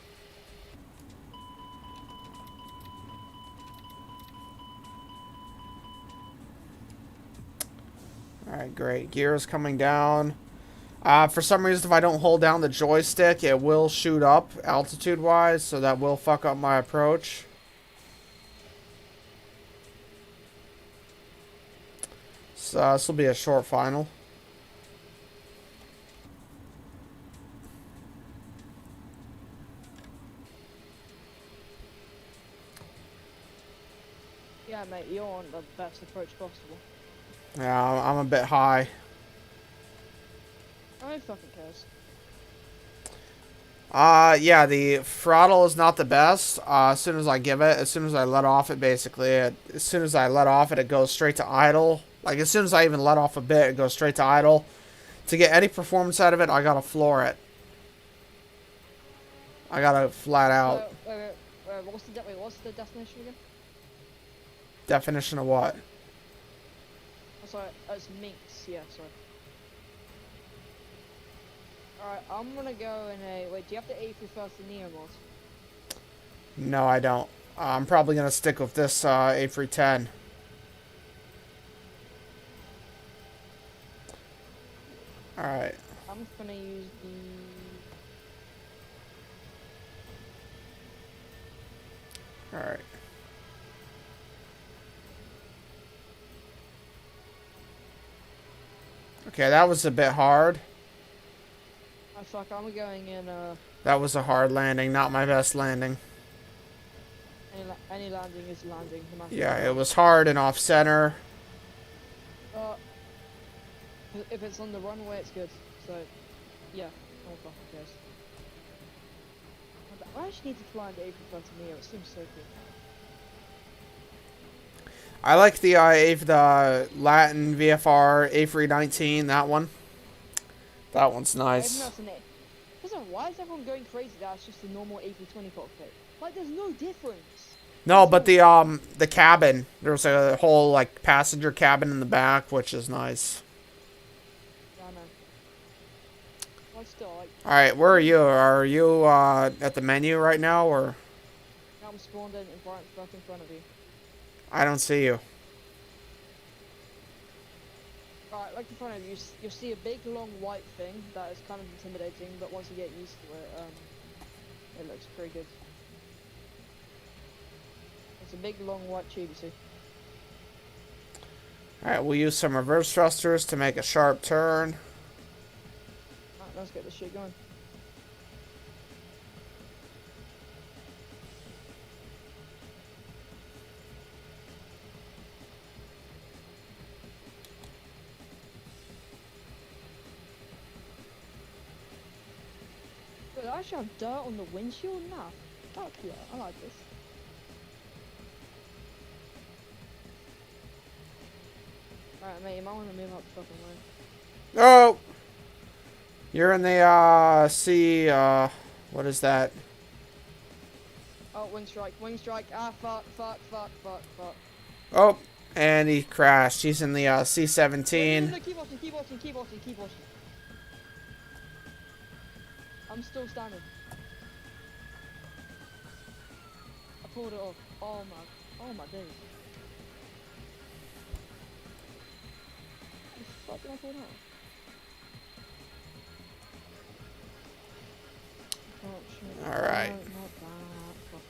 S1: Alright, great. Gears coming down. For some reason, if I don't hold down the joystick, it will shoot up altitude-wise, so that will fuck up my approach. So this will be a short final.
S6: Yeah, mate, you're on the best approach possible.
S1: Yeah, I'm a bit high.
S6: Who fucking cares?
S1: Yeah, the throttle is not the best. As soon as I let off it, basically, as soon as I let off it, it goes straight to idle. Like, as soon as I even let off a bit, it goes straight to idle. To get any performance out of it, I gotta floor it. I gotta flat out.
S6: What's the definition again?
S1: Definition of what?
S6: Oh, sorry, it's Minks, yeah, sorry. Alright, I'm gonna go in a... Wait, do you have the A3 first in Neo mod?
S1: No, I don't. I'm probably gonna stick with this A310. Alright.
S6: I'm gonna use the...
S1: Alright. Okay, that was a bit hard.
S6: Oh fuck, I'm going in
S1: That was a hard landing, not my best landing.
S6: any landing is landing. No matter
S1: Yeah,
S6: what.
S1: it was hard and off center.
S6: If it's on the runway, it's good. So, yeah, no fucking cares. I actually need to fly into A3 first in Neo. It seems so cool.
S1: I like the Latin VFR A319, that one. That one's nice.
S6: Listen, why is everyone going crazy that it's just a normal A320 cockpit? Like, there's no difference.
S1: No, but the cabin, there's a whole like passenger cabin in the back, which is nice.
S6: Yeah, I know. Well, still, like,
S1: All right, where are you? Are you at the menu right now, or?
S6: no, I'm spawned in right in front of you.
S1: I don't see you.
S6: Alright, like in front of you, you'll see a big long white thing that is kind of intimidating, but once you get used to it, it looks pretty good. It's a big long white tube, you see.
S1: Alright, we'll use some reverse thrusters to make a sharp turn.
S6: Alright, let's get this shit going. But I actually have dirt on the windshield now. Fuck yeah, I like this. Alright, mate, you might want to move out the fucking way.
S1: Oh! You're in the, C, what is that?
S6: Oh, wing strike, ah, fuck.
S1: Oh, and he crashed. He's in the, C-17.
S6: No, keep watching. I'm still standing. I pulled it off. Oh my days. What the fuck did I pull it off? Oh shit.
S1: Alright.
S6: No, not that. Fuck.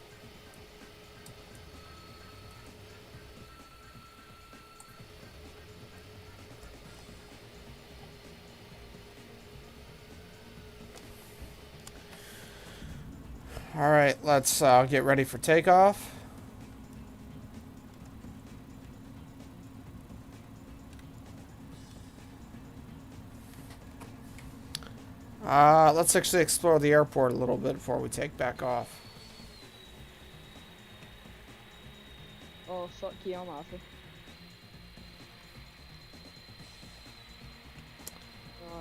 S1: Alright, let's get ready for takeoff. Let's actually explore the airport a little bit before we take back off.
S6: Oh fuck yeah, I'm after.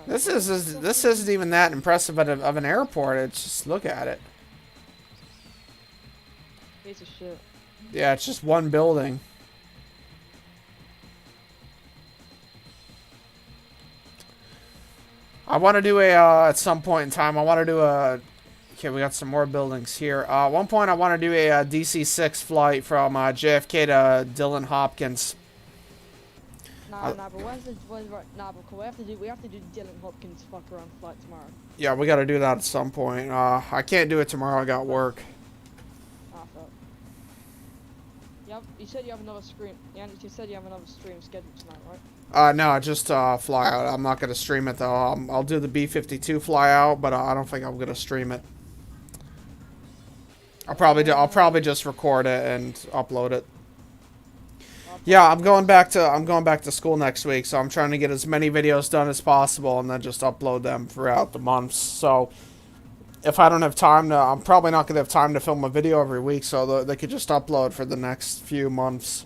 S1: This isn't even that impressive of an airport. It's just look at it.
S6: Piece of shit.
S1: Yeah, it's just one building. I want to do a, at some point in time, I want to do a, okay, we got some more buildings here. At one point, I want to do a, DC-6 flight from JFK to Dillon Hopkins.
S6: Nah, but we have to do the Dillon Hopkins fuck around flight tomorrow.
S1: Yeah, we got to do that at some point. I can't do it tomorrow. I got work.
S6: Ah, fuck. Yep, you said you have another stream. Yeah, you said you have another stream scheduled tonight, right?
S1: No, just fly out. I'm not gonna stream it though. I'll do the B-52 fly out, but I don't think I'm gonna stream it. I'll probably just record it and upload it. Yeah, I'm going back to school next week, so I'm trying to get as many videos done as possible and then just upload them throughout the months. So if I don't have time to, I'm probably not gonna have time to film a video every week, so they could just upload for the next few months.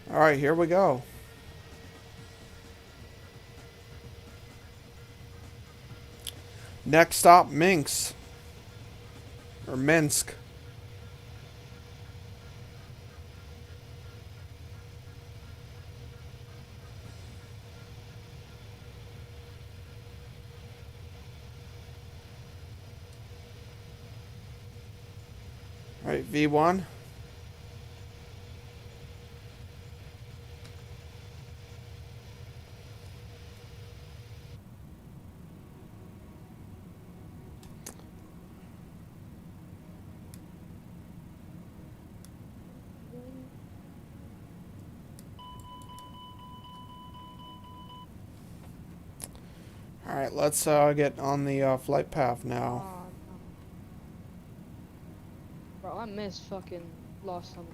S1: Alright, here we go. Next stop, Minsk. Or Minsk. Alright, V1. Alright, let's get on the flight path now.
S6: Oh, no. Bro, I missed fucking last time.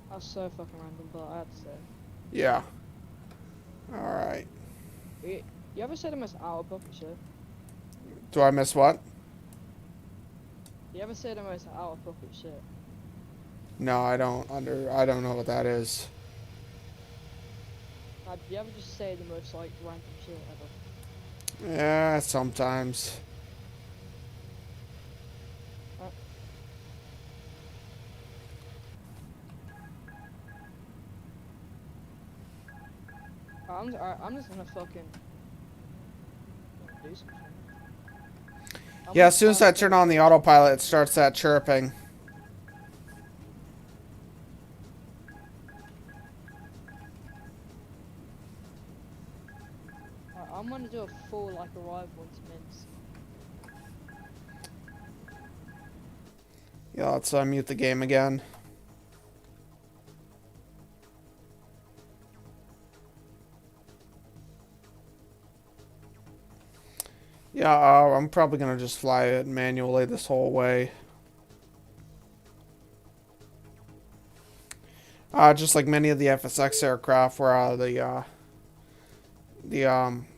S6: That was so fucking random, but I had to say.
S1: Yeah. Alright.
S6: You ever say the most out of pocket shit?
S1: Do I miss what?
S6: You ever say the most out of pocket shit?
S1: No, I don't know what that is.
S6: Do you ever just say the most like random shit ever?
S1: Yeah, sometimes.
S6: I'm just gonna fucking do something. I'm
S1: Yeah,
S6: gonna
S1: as soon as
S6: try
S1: I
S6: to
S1: turn
S6: get
S1: on the
S6: rich.
S1: autopilot, it starts that chirping.
S6: I'm gonna do a full like arrival into Minsk.
S1: Yeah, let's mute the game again. Yeah, I'm probably gonna just fly it manually this whole way. Just like many of the FSX aircraft where the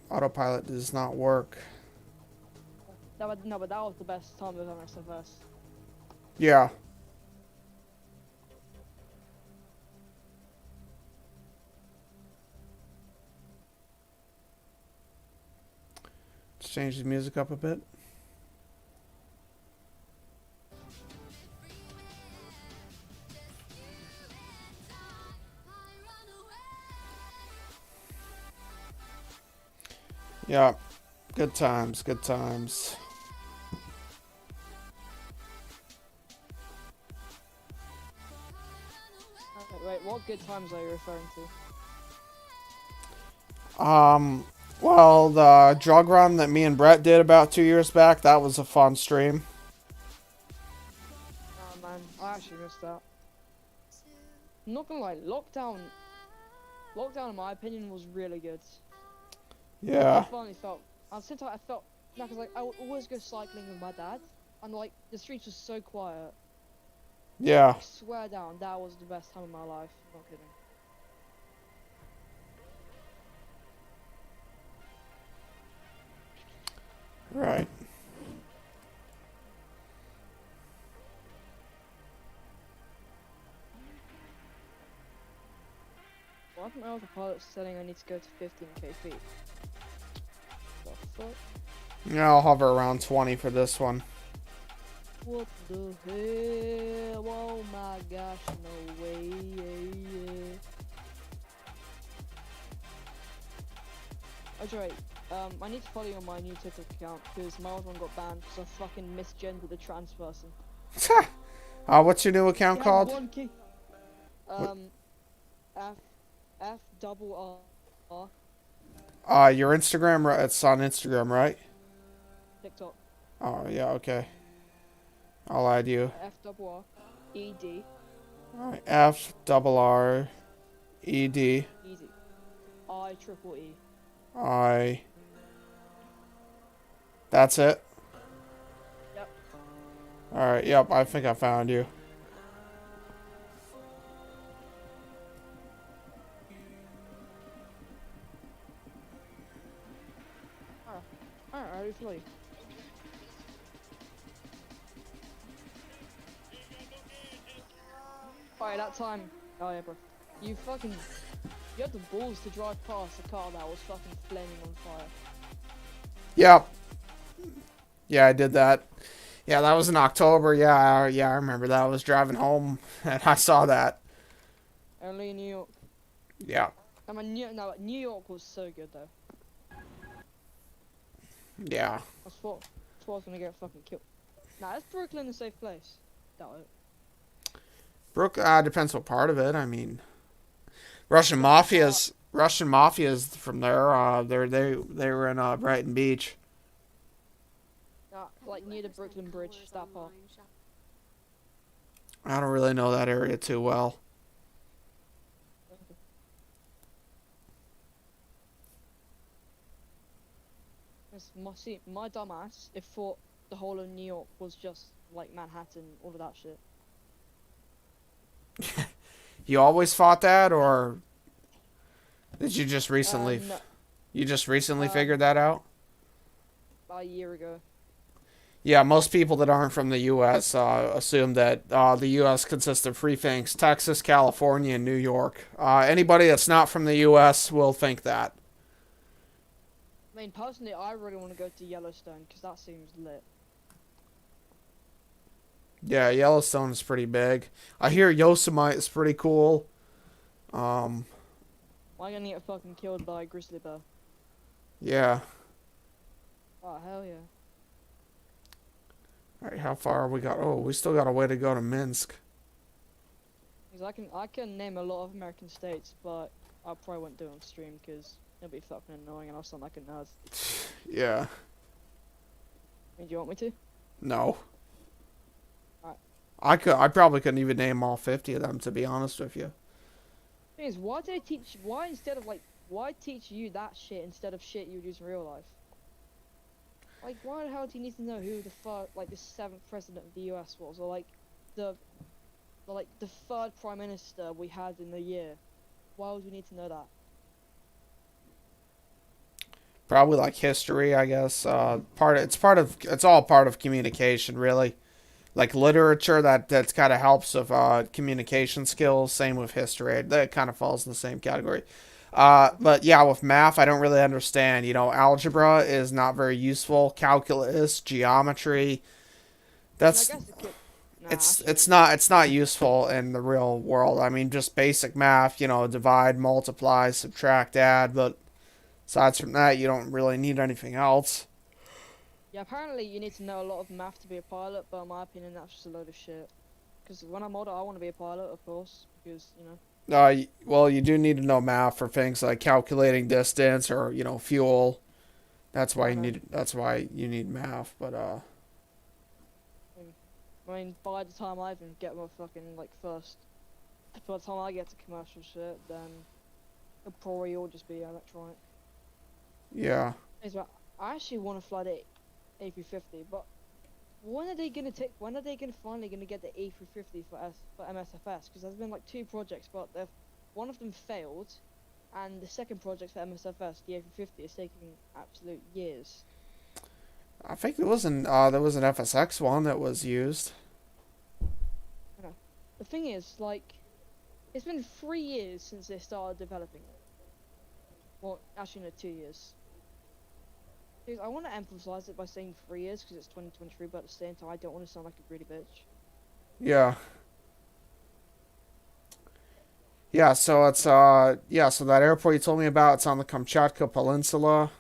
S1: autopilot does not work.
S6: No, but that was the best time with MSFS.
S1: Yeah. Let's change the music up a bit. Yeah. Good times, good times.
S6: Wait, what good times are you referring to?
S1: Well, the drug run that me and Brett did about 2 years back, that was a fun stream.
S6: Oh man, I actually missed that. I'm not gonna lie, lockdown in my opinion was really good. I
S1: Yeah.
S6: finally felt, at the same time I felt, no, cause like I would always go cycling with my dad, and like the streets were so quiet.
S1: Yeah.
S6: I swear down, that was the best time of my life. I'm not kidding.
S1: Right.
S6: Why isn't my autopilot saying I need to go to 15k feet? The fuck?
S1: Yeah, I'll hover around 20 for this one.
S6: What the hell? Oh my gosh, no way. Oh, right. I need to follow you on my new TikTok account because my old one got banned because I fucking misgendered a trans person.
S1: What's your new account
S6: He had
S1: called?
S6: one key. F double R
S1: Your Instagram, it's on Instagram, right?
S6: TikTok.
S1: Oh, yeah, okay. I'll add you.
S6: F double R E D
S1: Alright, FRRED
S6: easy. I triple E.
S1: I. That's it?
S6: Yep.
S1: Alright, yep, I think I found you.
S6: Alright, ready for you. Alright, that time. Oh yeah, bro. You had the balls to drive past a car that was fucking flaming on fire.
S1: Yep. Yeah, I did that. Yeah, that was in October. Yeah, I remember that. I was driving home and I saw that.
S6: Only in New York.
S1: Yeah.
S6: I mean, New York was so good though.
S1: Yeah.
S6: I thought I was gonna get fucking killed. Nah, is Brooklyn a safe place? Doubt it.
S1: Depends what part of it. I mean, Russian mafia's from there. They were in Brighton Beach.
S6: Nah, like near the Brooklyn Bridge, that part.
S1: I don't really know that area too well.
S6: My dumbass, it thought the whole of New York was just like Manhattan, all of that shit.
S1: You always fought that, or did you just recently?
S6: No,
S1: You just recently
S6: Uh,
S1: figured that out?
S6: about a year ago.
S1: Yeah, most people that aren't from the U.S. Assume that the U.S. consists of three things: Texas, California, and New York. Anybody that's not from the U.S. will think that.
S6: I mean, personally, I really want to go to Yellowstone because that seems lit.
S1: Yeah, Yellowstone is pretty big. I hear Yosemite is pretty cool.
S6: Am I gonna get fucking killed by a grizzly bear?
S1: Yeah.
S6: Oh hell yeah.
S1: Alright, how far we got? Oh, we still got a way to go to Minsk.
S6: Because I can name a lot of American states, but I probably won't do it on stream because it'll be fucking annoying and I'll sound like a nerd.
S1: Yeah.
S6: I mean, do you want me to?
S1: No.
S6: Alright.
S1: I probably couldn't even name all 50 of them, to be honest with you.
S6: Thing is, why do they teach? Why teach you that shit instead of shit you would use in real life? Like, why the hell do you need to know who the seventh president of the U.S. was, or the third prime minister we had in the year? Why would we need to know that?
S1: Probably like history, I guess. It's all part of communication, really. Like literature, that's kind of helps with communication skills. Same with history. That kind of falls in the same category. But yeah, with math, I don't really understand. You know, algebra is not very useful. Calculus, geometry, that's
S6: I guess it could. Nah,
S1: it's not useful in the real world. I mean, just basic math. You know, divide, multiply, subtract, add. But aside from that, you don't really need anything else.
S6: Yeah, apparently you need to know a lot of math to be a pilot, but in my opinion, that's just a load of shit. Because when I'm older, I want to be a pilot, of course, because, you know.
S1: Well, you do need to know math for things like calculating distance or fuel. That's why you need math. But
S6: I mean, by the time I even get my fucking, by the time I get to commercial shit, then it'll probably all just be electronic.
S1: yeah.
S6: I actually want to fly the A350, but when are they finally gonna get the A350 for MSFS? Because there's been like 2 projects, but one of them failed, and the second project for MSFS, the A350, is taking absolute years.
S1: I think there was an FSX one that was used.
S6: The thing is, it's been 3 years since they started developing it. Well, actually, no, 2 years. Because I want to emphasize it by saying 3 years because it's 2023, but at the same time, I don't want to sound like a greedy bitch.
S1: Yeah. Yeah, so it's so that airport you told me about, it's on the Kamchatka Peninsula,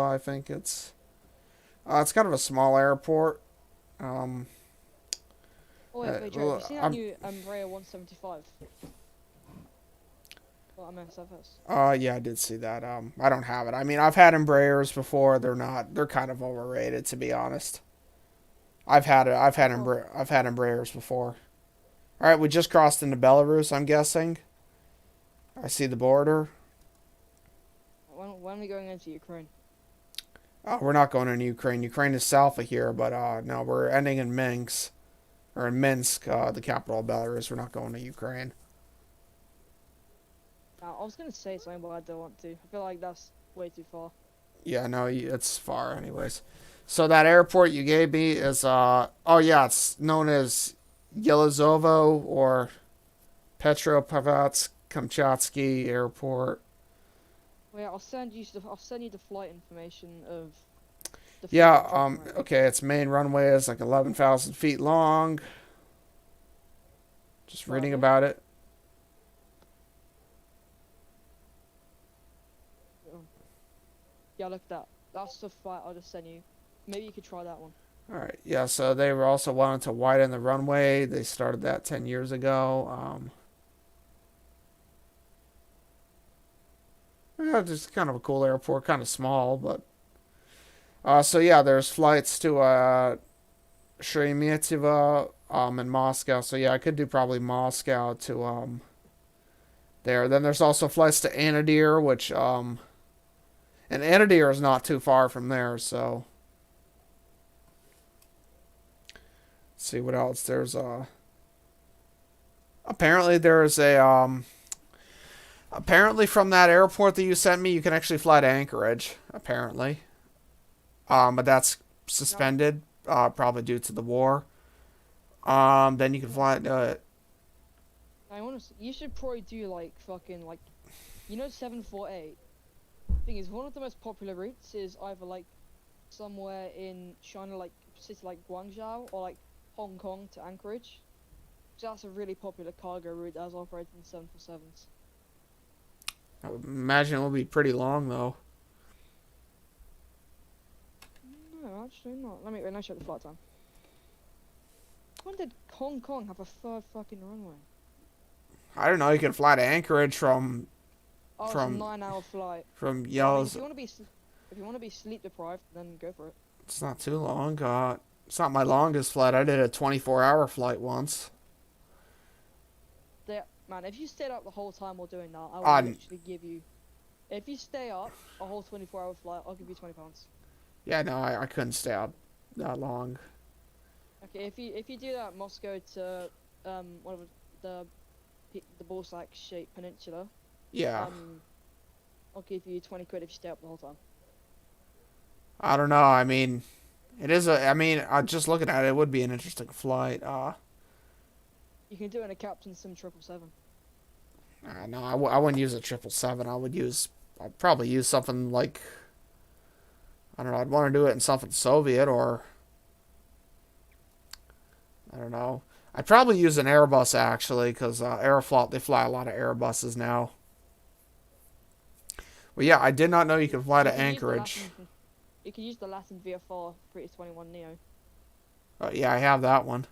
S1: I think it's kind of a small airport.
S6: Oh wait, Joe, have you seen that new Embraer 175? Well, MSFS.
S1: Yeah, I did see that. I don't have it. I mean, I've had Embraers before. They're kind of overrated, to be honest. I've had Embraers before. All right, we just crossed into Belarus, I'm guessing. I see the border.
S6: When are we going into Ukraine?
S1: We're not going into Ukraine. Ukraine is south of here, but no, we're ending in Minsk, the capital of Belarus. We're not going to Ukraine.
S6: I was gonna say something, but I don't want to. I feel like that's way too far.
S1: Yeah, no, it's far, anyways. So that airport you gave me is it's known as Yelizovo or Petropavlovsk-Kamchatsky Airport.
S6: Well, yeah, I'll send you the flight information of.
S1: Okay, its main runway is like 11,000 feet long. Just reading about it.
S6: Yeah, look at that. That's the flight I'll just send you. Maybe you could try that one.
S1: All right. Yeah, so they were also wanting to widen the runway. They started that 10 years ago. Yeah, just kind of a cool airport, kind of small, but so yeah, there's flights to Sheremetyevo in Moscow. So yeah, I could do probably Moscow to there. Then there's also flights to Anadyr, which and Anadyr is not too far from there, so let's see what else. There's apparently from that airport that you sent me, you can actually fly to Anchorage, apparently. But that's suspended, probably due to the war. Then you can fly
S6: You should probably do fucking 748. Thing is, one of the most popular routes is either somewhere in China, like city like Guangzhou, or Hong Kong to Anchorage. So that's a really popular cargo route that is operated in 747s.
S1: I would imagine it will be pretty long though.
S6: No, actually not. Let me check the flight time. When did Hong Kong have a third fucking runway?
S1: I don't know. You can fly to Anchorage from
S6: Oh, it's a
S1: From-
S6: 9-hour flight. I mean,
S1: Yells.
S6: if you want to be sleep deprived, then go for it.
S1: It's not too long. It's not my longest flight. I did a 24-hour flight once.
S6: Man, if you stayed up the whole time while doing that, I
S1: On-
S6: would literally give you. If you stay up a whole 24-hour flight, I'll give you £20.
S1: Yeah, no, I couldn't stay out that long.
S6: Okay, if you do that Moscow to one of the ball-sack shaped peninsula,
S1: Yeah.
S6: I'll give you 20 quid if you stay up the whole time.
S1: I don't know. I mean, it is a. I mean, just looking at it, it would be an interesting flight.
S6: You can do it in a Captain Sim 777.
S1: No, I wouldn't use a 777. I'd probably use something like, I don't know, I'd want to do it in something Soviet or, I don't know. I'd probably use an Airbus actually, because Aeroflot, they fly a lot of Airbuses now. Well, yeah, I did not know you could fly to Anchorage.
S6: You can use the Latin VFR 321 Neo.
S1: Yeah, I have that one.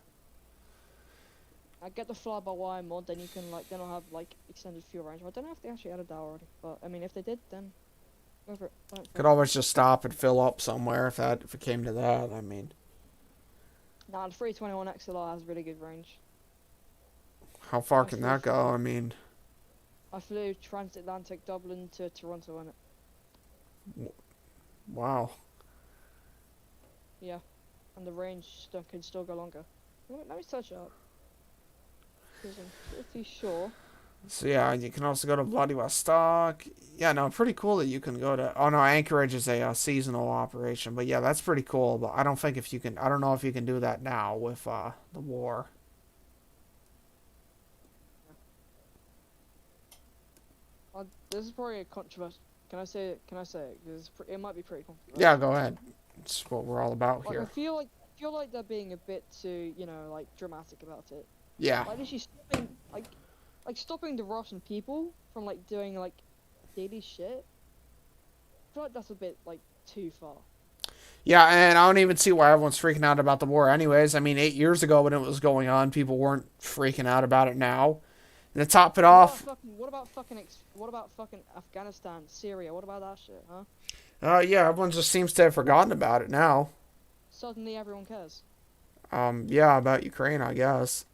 S6: I get the fly-by-wire mod, then you can then I'll have extended fuel range. I don't know if they actually added that already, but I mean if they did, then go for it.
S1: Could always just stop and fill up somewhere if it came to that. I mean,
S6: Nah, the 321 XLR has really good range.
S1: how far can that go? I mean,
S6: I flew transatlantic Dublin to Toronto in it.
S1: wow.
S6: Yeah, and the range can still go longer. Let me search it up. Because I'm pretty sure.
S1: So yeah, you can also go to Vladivostok. Yeah, no, pretty cool that you can go to. Oh no, Anchorage is a seasonal operation, but yeah, that's pretty cool. But I don't think if you can. I don't know if you can do that now with the war.
S6: This is probably a controversial. Can I say it? Can I say it? 'Cause it might be pretty controversial.
S1: Yeah, go ahead. It's what we're all about here.
S6: I feel like they're being a bit too, dramatic about it.
S1: Yeah.
S6: Like literally stopping, stopping the Russian people from doing daily shit. I feel like that's a bit too far.
S1: Yeah, and I don't even see why everyone's freaking out about the war anyways. I mean, 8 years ago when it was going on, people weren't freaking out about it now. And to top it off...
S6: What about fucking Afghanistan, Syria? What about that shit, huh?
S1: Yeah, everyone just seems to have forgotten about it now.
S6: Suddenly everyone cares.
S1: Yeah, about Ukraine, I guess.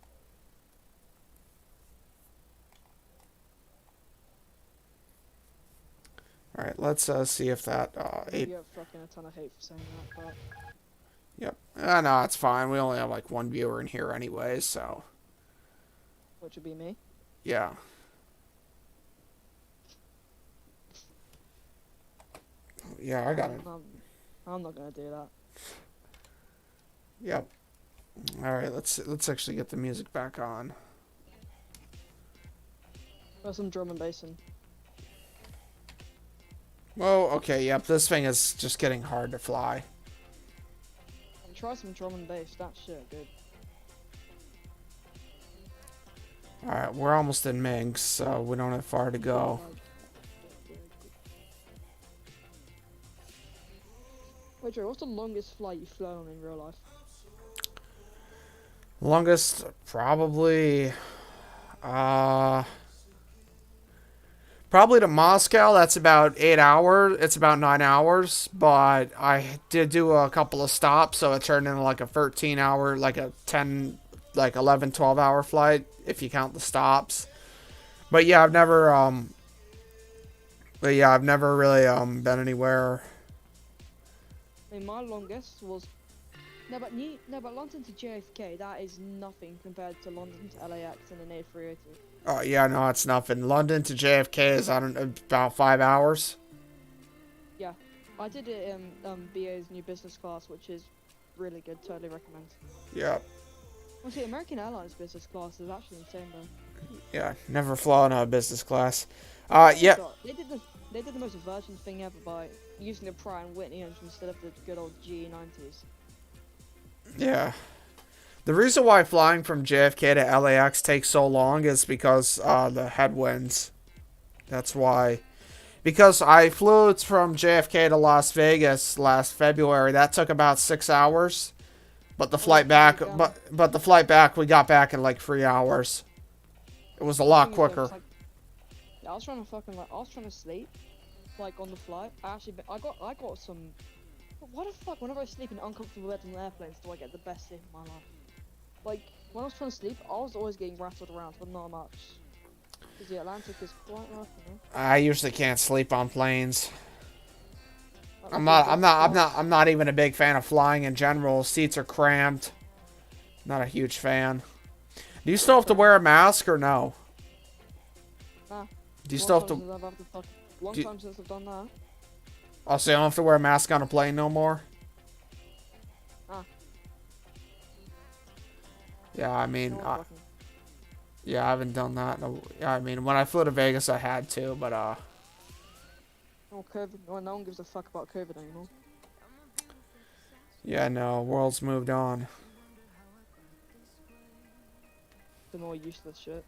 S1: Alright, let's see if that...
S6: You have fucking a ton of hate for saying that, but...
S1: Yep. No, it's fine. We only have one viewer in here anyway, so...
S6: Which would be me.
S1: Yeah. Yeah, I got it.
S6: I'm not gonna do that.
S1: Yep. Alright, let's actually get the music back on.
S6: Got some drum and bass in.
S1: Whoa, okay, yep, this thing is just getting hard to fly.
S6: Try some drum and bass, that shit good.
S1: Alright, we're almost in Minsk, so we don't have far to go.
S6: Wait, Joe, what's the longest flight you've flown on in real life?
S1: Longest, probably... Probably to Moscow, that's about 8 hours. It's about 9 hours, but I did do a couple of stops, so it turned into a 13 hour, a 10, 11, 12 hour flight, if you count the stops. But yeah, I've never really, been anywhere.
S6: I mean, my longest was... No, but London to JFK, that is nothing compared to London to LAX in an A380.
S1: Oh, yeah, no, it's nothing. London to JFK is, about 5 hours.
S6: Yeah, I did it in BA's new business class, which is really good, totally recommend.
S1: Yeah.
S6: Well, see, American Airlines business class is actually insane, though.
S1: Yeah, never flown a business class. Yeah.
S6: They did the most virgin thing ever by using the Pratt & Whitney engine instead of the good old GE90s.
S1: Yeah. The reason why flying from JFK to LAX takes so long is because the headwinds. That's why. Because I flew from JFK to Las Vegas last February. That took about 6 hours. But the flight back, but the flight back, we got back in like 3 hours. It was a lot quicker.
S6: Yeah, I was trying to fucking like, I was trying to sleep, like on the flight. I got some. Why the fuck? Whenever I sleep in uncomfortable beds on airplanes, do I get the best sleep of my life? Like when I was trying to sleep, I was always getting rattled around, but not much. Cause the Atlantic is quite rough, you know.
S1: I usually can't sleep on planes. I'm not even a big fan of flying in general. Seats are cramped. Not a huge fan. Do you still have to wear a mask or no?
S6: Nah.
S1: Do you still have to?
S6: Long time since I've done that.
S1: Oh, so you don't have to wear a mask on a plane no more?
S6: Ah.
S1: Yeah, I mean,
S6: No
S1: yeah, I haven't done that. Yeah, I mean, when I flew to Vegas, I had to, but
S6: no COVID. No one gives a fuck about COVID anymore.
S1: yeah, no, world's moved on.
S6: The more useless shit.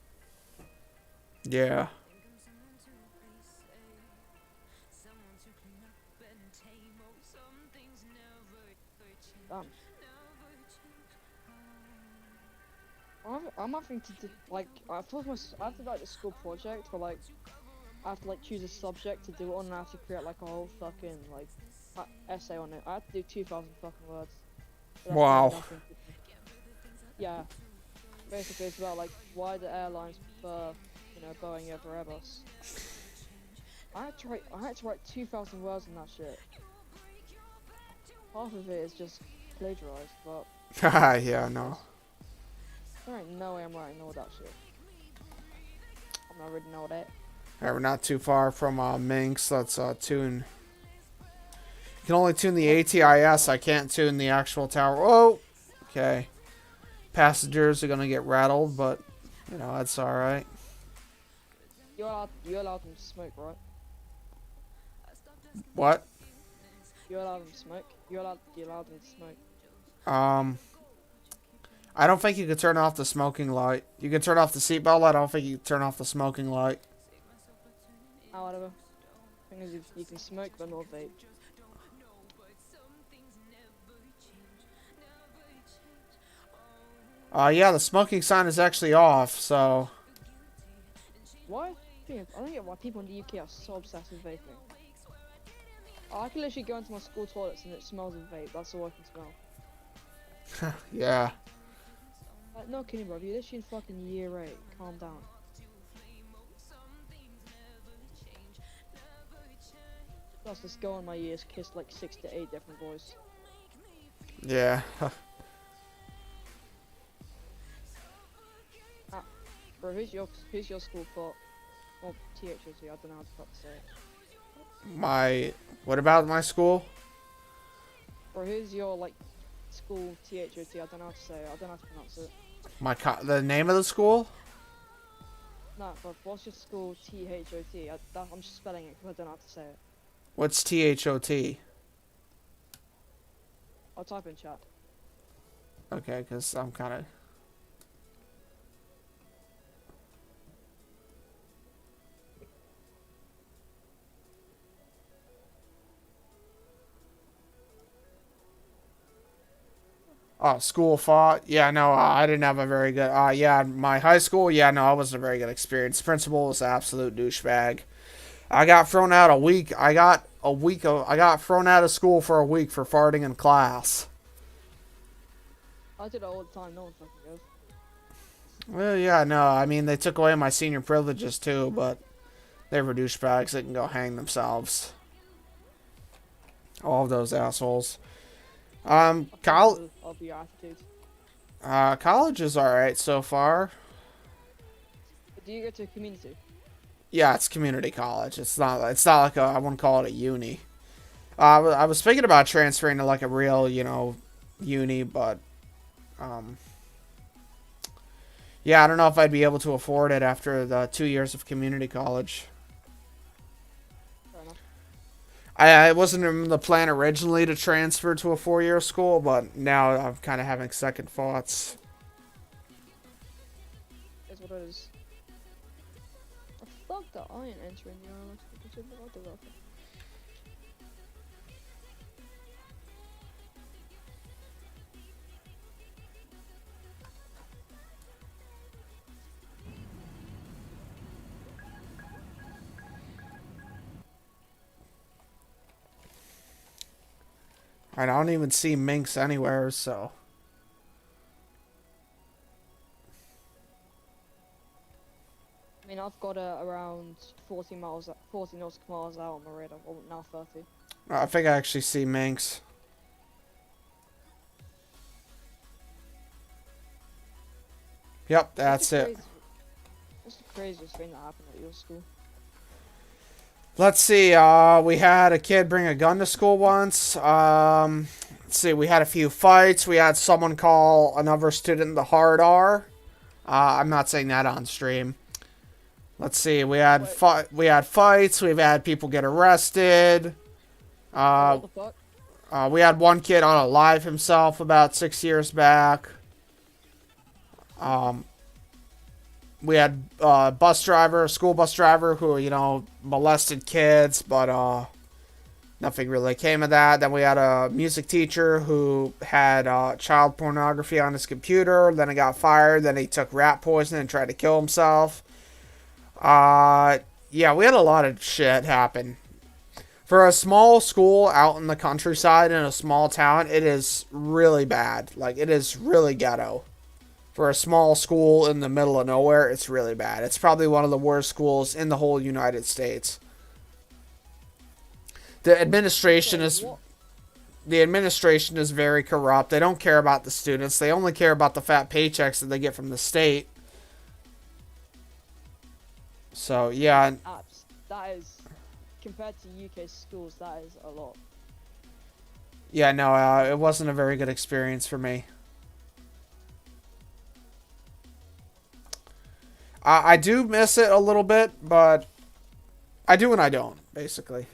S1: Yeah.
S6: Damn. I'm having to do, like, I have to write a school project, but like, I have to like choose a subject to do it on, and I have to create like a whole fucking like essay on it. I have to do 2,000 fucking words.
S1: Wow.
S6: Yeah. Basically, it's about like why the airlines prefer, you know, Boeing over Airbus. I had to write 2,000 words on that shit. Half of it is just plagiarized, but
S1: Yeah, no.
S6: there ain't no way I'm writing all that shit. I'm not reading all that.
S1: Alright, we're not too far from Minsk. Let's tune. You can only tune the ATIS. I can't tune the actual tower. Oh, okay. Passengers are gonna get rattled, but you know that's all right.
S6: You're allowed them to smoke, right?
S1: What?
S6: You're allowed them to smoke. You're allowed them to smoke.
S1: I don't think you can turn off the smoking light. You can turn off the seatbelt light. I don't think you can turn off the smoking light.
S6: Oh, whatever. Thing is, you can smoke but not vape.
S1: Yeah, the smoking sign is actually off, so.
S6: Why? I don't get why people in the UK are so obsessed with vaping. I can literally go into my school toilets and it smells of vape. That's all I can smell.
S1: Yeah.
S6: Like, no kidding, bro. You're literally in fucking year 8. Calm down. Plus, this girl in my years kissed like 6 to 8 different boys.
S1: Yeah.
S6: Bro, who's your school for? Well, THOT, I don't know how to fucking say it.
S1: What about my school?
S6: Bro, who's your like school THOT? I don't know how to say it. I don't know how to pronounce it.
S1: The name of the school?
S6: No, bro, what's your school THOT? I'm just spelling it because I don't know how to say it.
S1: What's THOT?
S6: I'll type in chat.
S1: Okay, because I'm kind of. Oh, school fought. Yeah, no, I didn't have a very good. Yeah, my high school. Yeah, no, it wasn't a very good experience. Principal was an absolute douchebag. I got thrown out a week. I got thrown out of school for a week for farting in class.
S6: I did it all the time. No one fucking goes.
S1: Well, yeah, no, I mean they took away my senior privileges too, but they were douchebags. They can go hang themselves. All of those assholes.
S6: I'll be your attitude.
S1: College is alright so far.
S6: But do you go to a community?
S1: Yeah, it's community college. It's not like I wouldn't call it a uni. I was thinking about transferring to like a real, uni, but yeah, I don't know if I'd be able to afford it after the 2 years of community college.
S6: Fair enough.
S1: I wasn't in the plan originally to transfer to a 4-year school, but now I'm kind of having second thoughts.
S6: Is what it is. fuck that iron entering the island? What the fuck?
S1: I don't even see minks anywhere, so.
S6: I mean, I've got around 40 nautical miles out on my radar. Well, now 30.
S1: I think I actually see minks. Yep, that's it.
S6: What's the craziest thing that happened at your school?
S1: Let's see, we had a kid bring a gun to school once. Let's see, we had a few fights. We had someone call another student the hard R. I'm not saying that on stream. Let's see, we had fights. We've had people get arrested.
S6: What the fuck?
S1: We had one kid on a live himself about 6 years back. We had a school bus driver who, you know, molested kids, but nothing really came of that. Then we had a music teacher who had child pornography on his computer. Then he got fired. Then he took rat poison and tried to kill himself. Yeah, we had a lot of shit happen. For a small school out in the countryside in a small town, it is really bad. Like, it is really ghetto. For a small school in the middle of nowhere, it's really bad. It's probably one of the worst schools in the whole United States. The administration is very corrupt. They don't care about the students. They only care about the fat paychecks that they get from the state. So, yeah.
S6: That is, compared to UK schools, that is a lot.
S1: Yeah, no, it wasn't a very good experience for me. I do miss it a little bit, but I do and I don't, basically.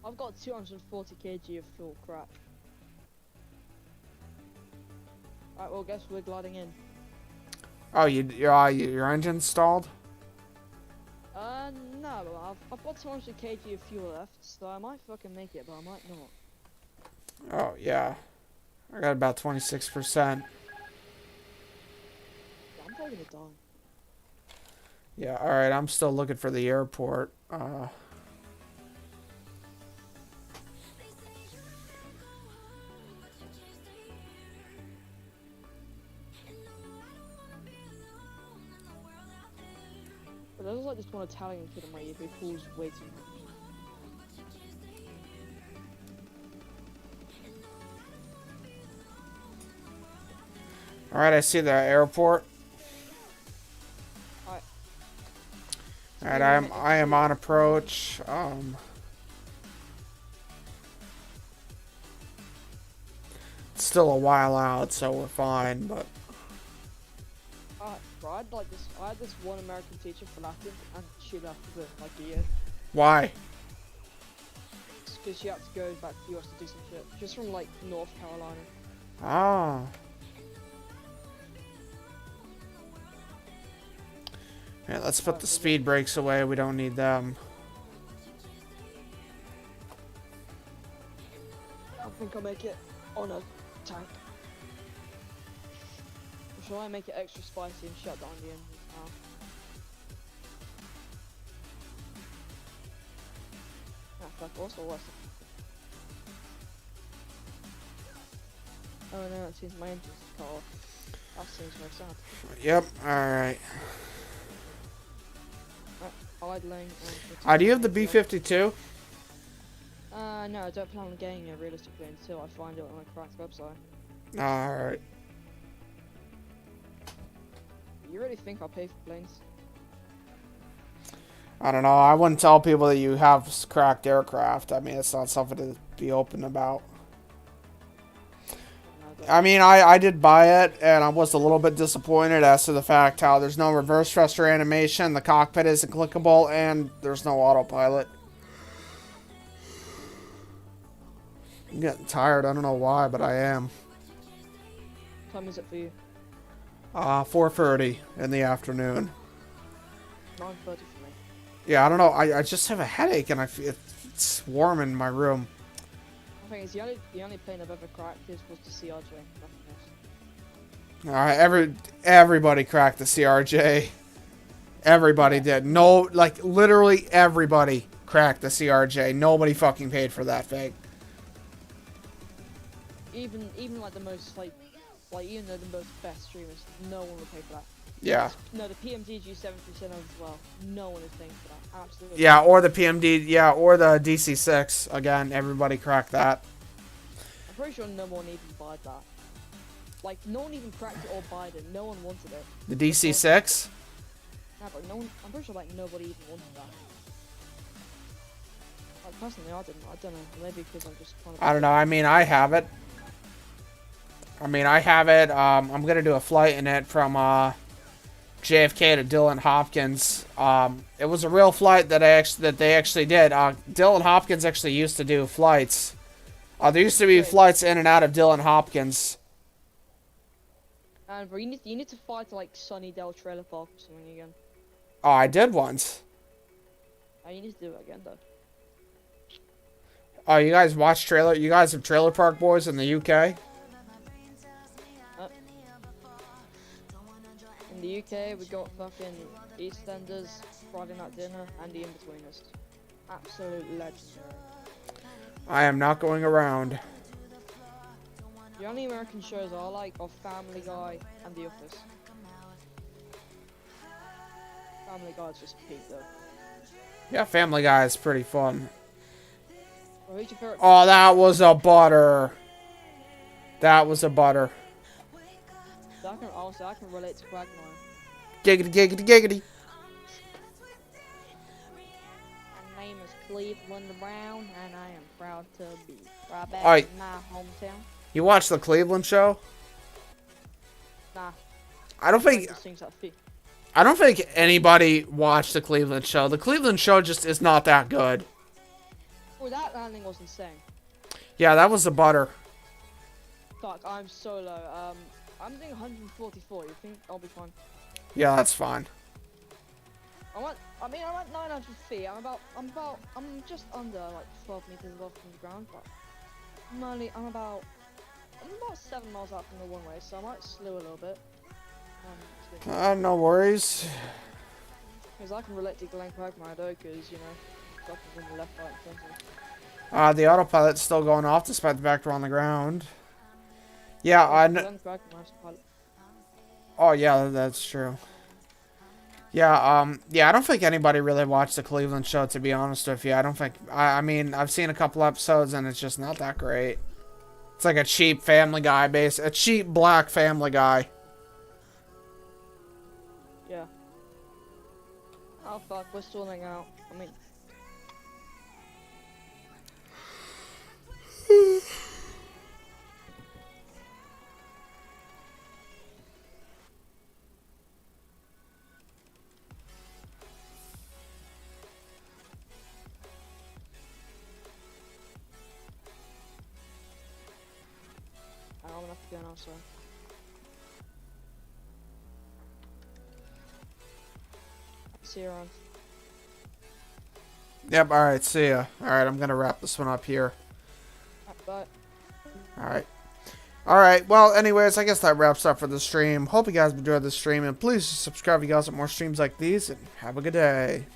S6: I've got 240 kg of fuel crap. Alright, well, guess we're gliding in.
S1: Oh, your engine's stalled?
S6: No, but I've got 200 kg of fuel left, so I might fucking make it, but I might not.
S1: Oh, yeah. I got about 26%.
S6: Yeah, I'm probably gonna die.
S1: Yeah, alright, I'm still looking for the airport.
S6: But there's like this one Italian kid in my year who pulls way too much.
S1: Alright, I see the airport. Alright, I am on approach. It's still a while out, so we're fine, but
S6: Bro, I had this one American teacher for Latin, and she left within like a year.
S1: why?
S6: Because she had to go back to the US to do some shit. She's from like North Carolina.
S1: Oh. Yeah, let's put the speed brakes away. We don't need them.
S6: I think I'll make it on a tank. Or shall I make it extra spicy and shut down the engines now? Ah, fuck, also what's Oh no, it seems my engine's cut off. That seems very sad.
S1: Yep, alright.
S6: I'll idling and...
S1: Do you have the B-52?
S6: No, I don't plan on getting it realistically until I find it on a correct website.
S1: Alright.
S6: You really think I'll pay for planes?
S1: I don't know. I wouldn't tell people that you have cracked aircraft. I mean, it's not something to be open about. I mean, I did buy it, and I was a little bit disappointed as to the fact how there's no reverse thruster animation, the cockpit isn't clickable, and there's no autopilot. I'm getting tired. I don't know why, but I am.
S6: What time is it for you?
S1: 4:30 in the afternoon.
S6: 9:33.
S1: Yeah, I don't know. I just have a headache and it's warm in my room.
S6: I think it's the only plane I've ever cracked was the CRJ. Nothing else.
S1: All right, everybody cracked the CRJ. Everybody did. No, like literally everybody cracked the CRJ. Nobody fucking paid for that thing.
S6: Even like the most like even though the most best streamers, no one would pay for that.
S1: Yeah.
S6: No, the PMDG 737 as well. No one is paying for that. Absolutely.
S1: Yeah, or the PMD. Yeah, or the DC6. Again, everybody cracked that.
S6: I'm pretty sure no one even bought that. Like no one even cracked it or bought it. No one wanted it.
S1: The DC6.
S6: Yeah, but no one. I'm pretty sure like nobody even wanted that. Like personally, I didn't. I don't know. Maybe because I'm just kind of.
S1: I don't know. I mean, I have it. I'm gonna do a flight in it from JFK to Dillon Hopkins. It was a real flight that they actually did. Dillon Hopkins actually used to do flights. There used to be flights in and out of Dillon Hopkins.
S6: And bro, you need to fly to like Sunnydale Trailer Park or something again.
S1: Oh, I did once.
S6: Oh, you need to do it again though.
S1: Oh, you guys watch trailer? You guys have Trailer Park Boys in the UK?
S6: In the UK, we got fucking EastEnders, Friday Night Dinner, and The In-Betweeners. Absolute legendary.
S1: I am not going around.
S6: The only American shows I like are Family Guy and The Office. Family Guy's just peak though.
S1: Yeah, Family Guy is pretty fun.
S6: Well, who's your favorite?
S1: Oh, that was a butter. That was a butter.
S6: So I can relate to Quagmire.
S1: Giggity, giggity, giggity.
S6: My name is Cleveland Brown, and I am proud to be right back
S1: Alright.
S6: in my hometown.
S1: You watch the Cleveland show?
S6: Nah,
S1: I don't think
S6: just sings that fee.
S1: anybody watched the Cleveland show. The Cleveland show just is not that good.
S6: Oh, that landing was insane.
S1: Yeah, that was a butter.
S6: Fuck, I'm so low. I'm doing 144. You think I'll be fine?
S1: Yeah, that's fine.
S6: I'm at 900 feet. I'm just under like 12 meters above from the ground, but I'm about 7 miles out from the one way, so I might slow a little bit.
S1: No worries.
S6: Because I can relate to Glenn Quagmire though, because you know, stuff is in the left, right, and center.
S1: The autopilot's still going off despite the fact we're on the ground. Yeah, I know.
S6: Glenn Quagmire's the pilot.
S1: Oh, yeah, that's true. Yeah, I don't think anybody really watched the Cleveland show, to be honest with you. I mean, I've seen a couple episodes, and it's just not that great. It's like a cheap Family Guy a cheap black Family Guy.
S6: Yeah. Oh fuck, we're stalling out. I mean... I'm gonna have to go now, sorry. See you around.
S1: Yep, alright, see ya. Alright, I'm gonna wrap this one up here.
S6: Bye.
S1: Alright. Alright, well, anyways, I guess that wraps up for the stream. Hope you guys enjoyed the stream, and please subscribe if you guys want more streams like these, and have a good day.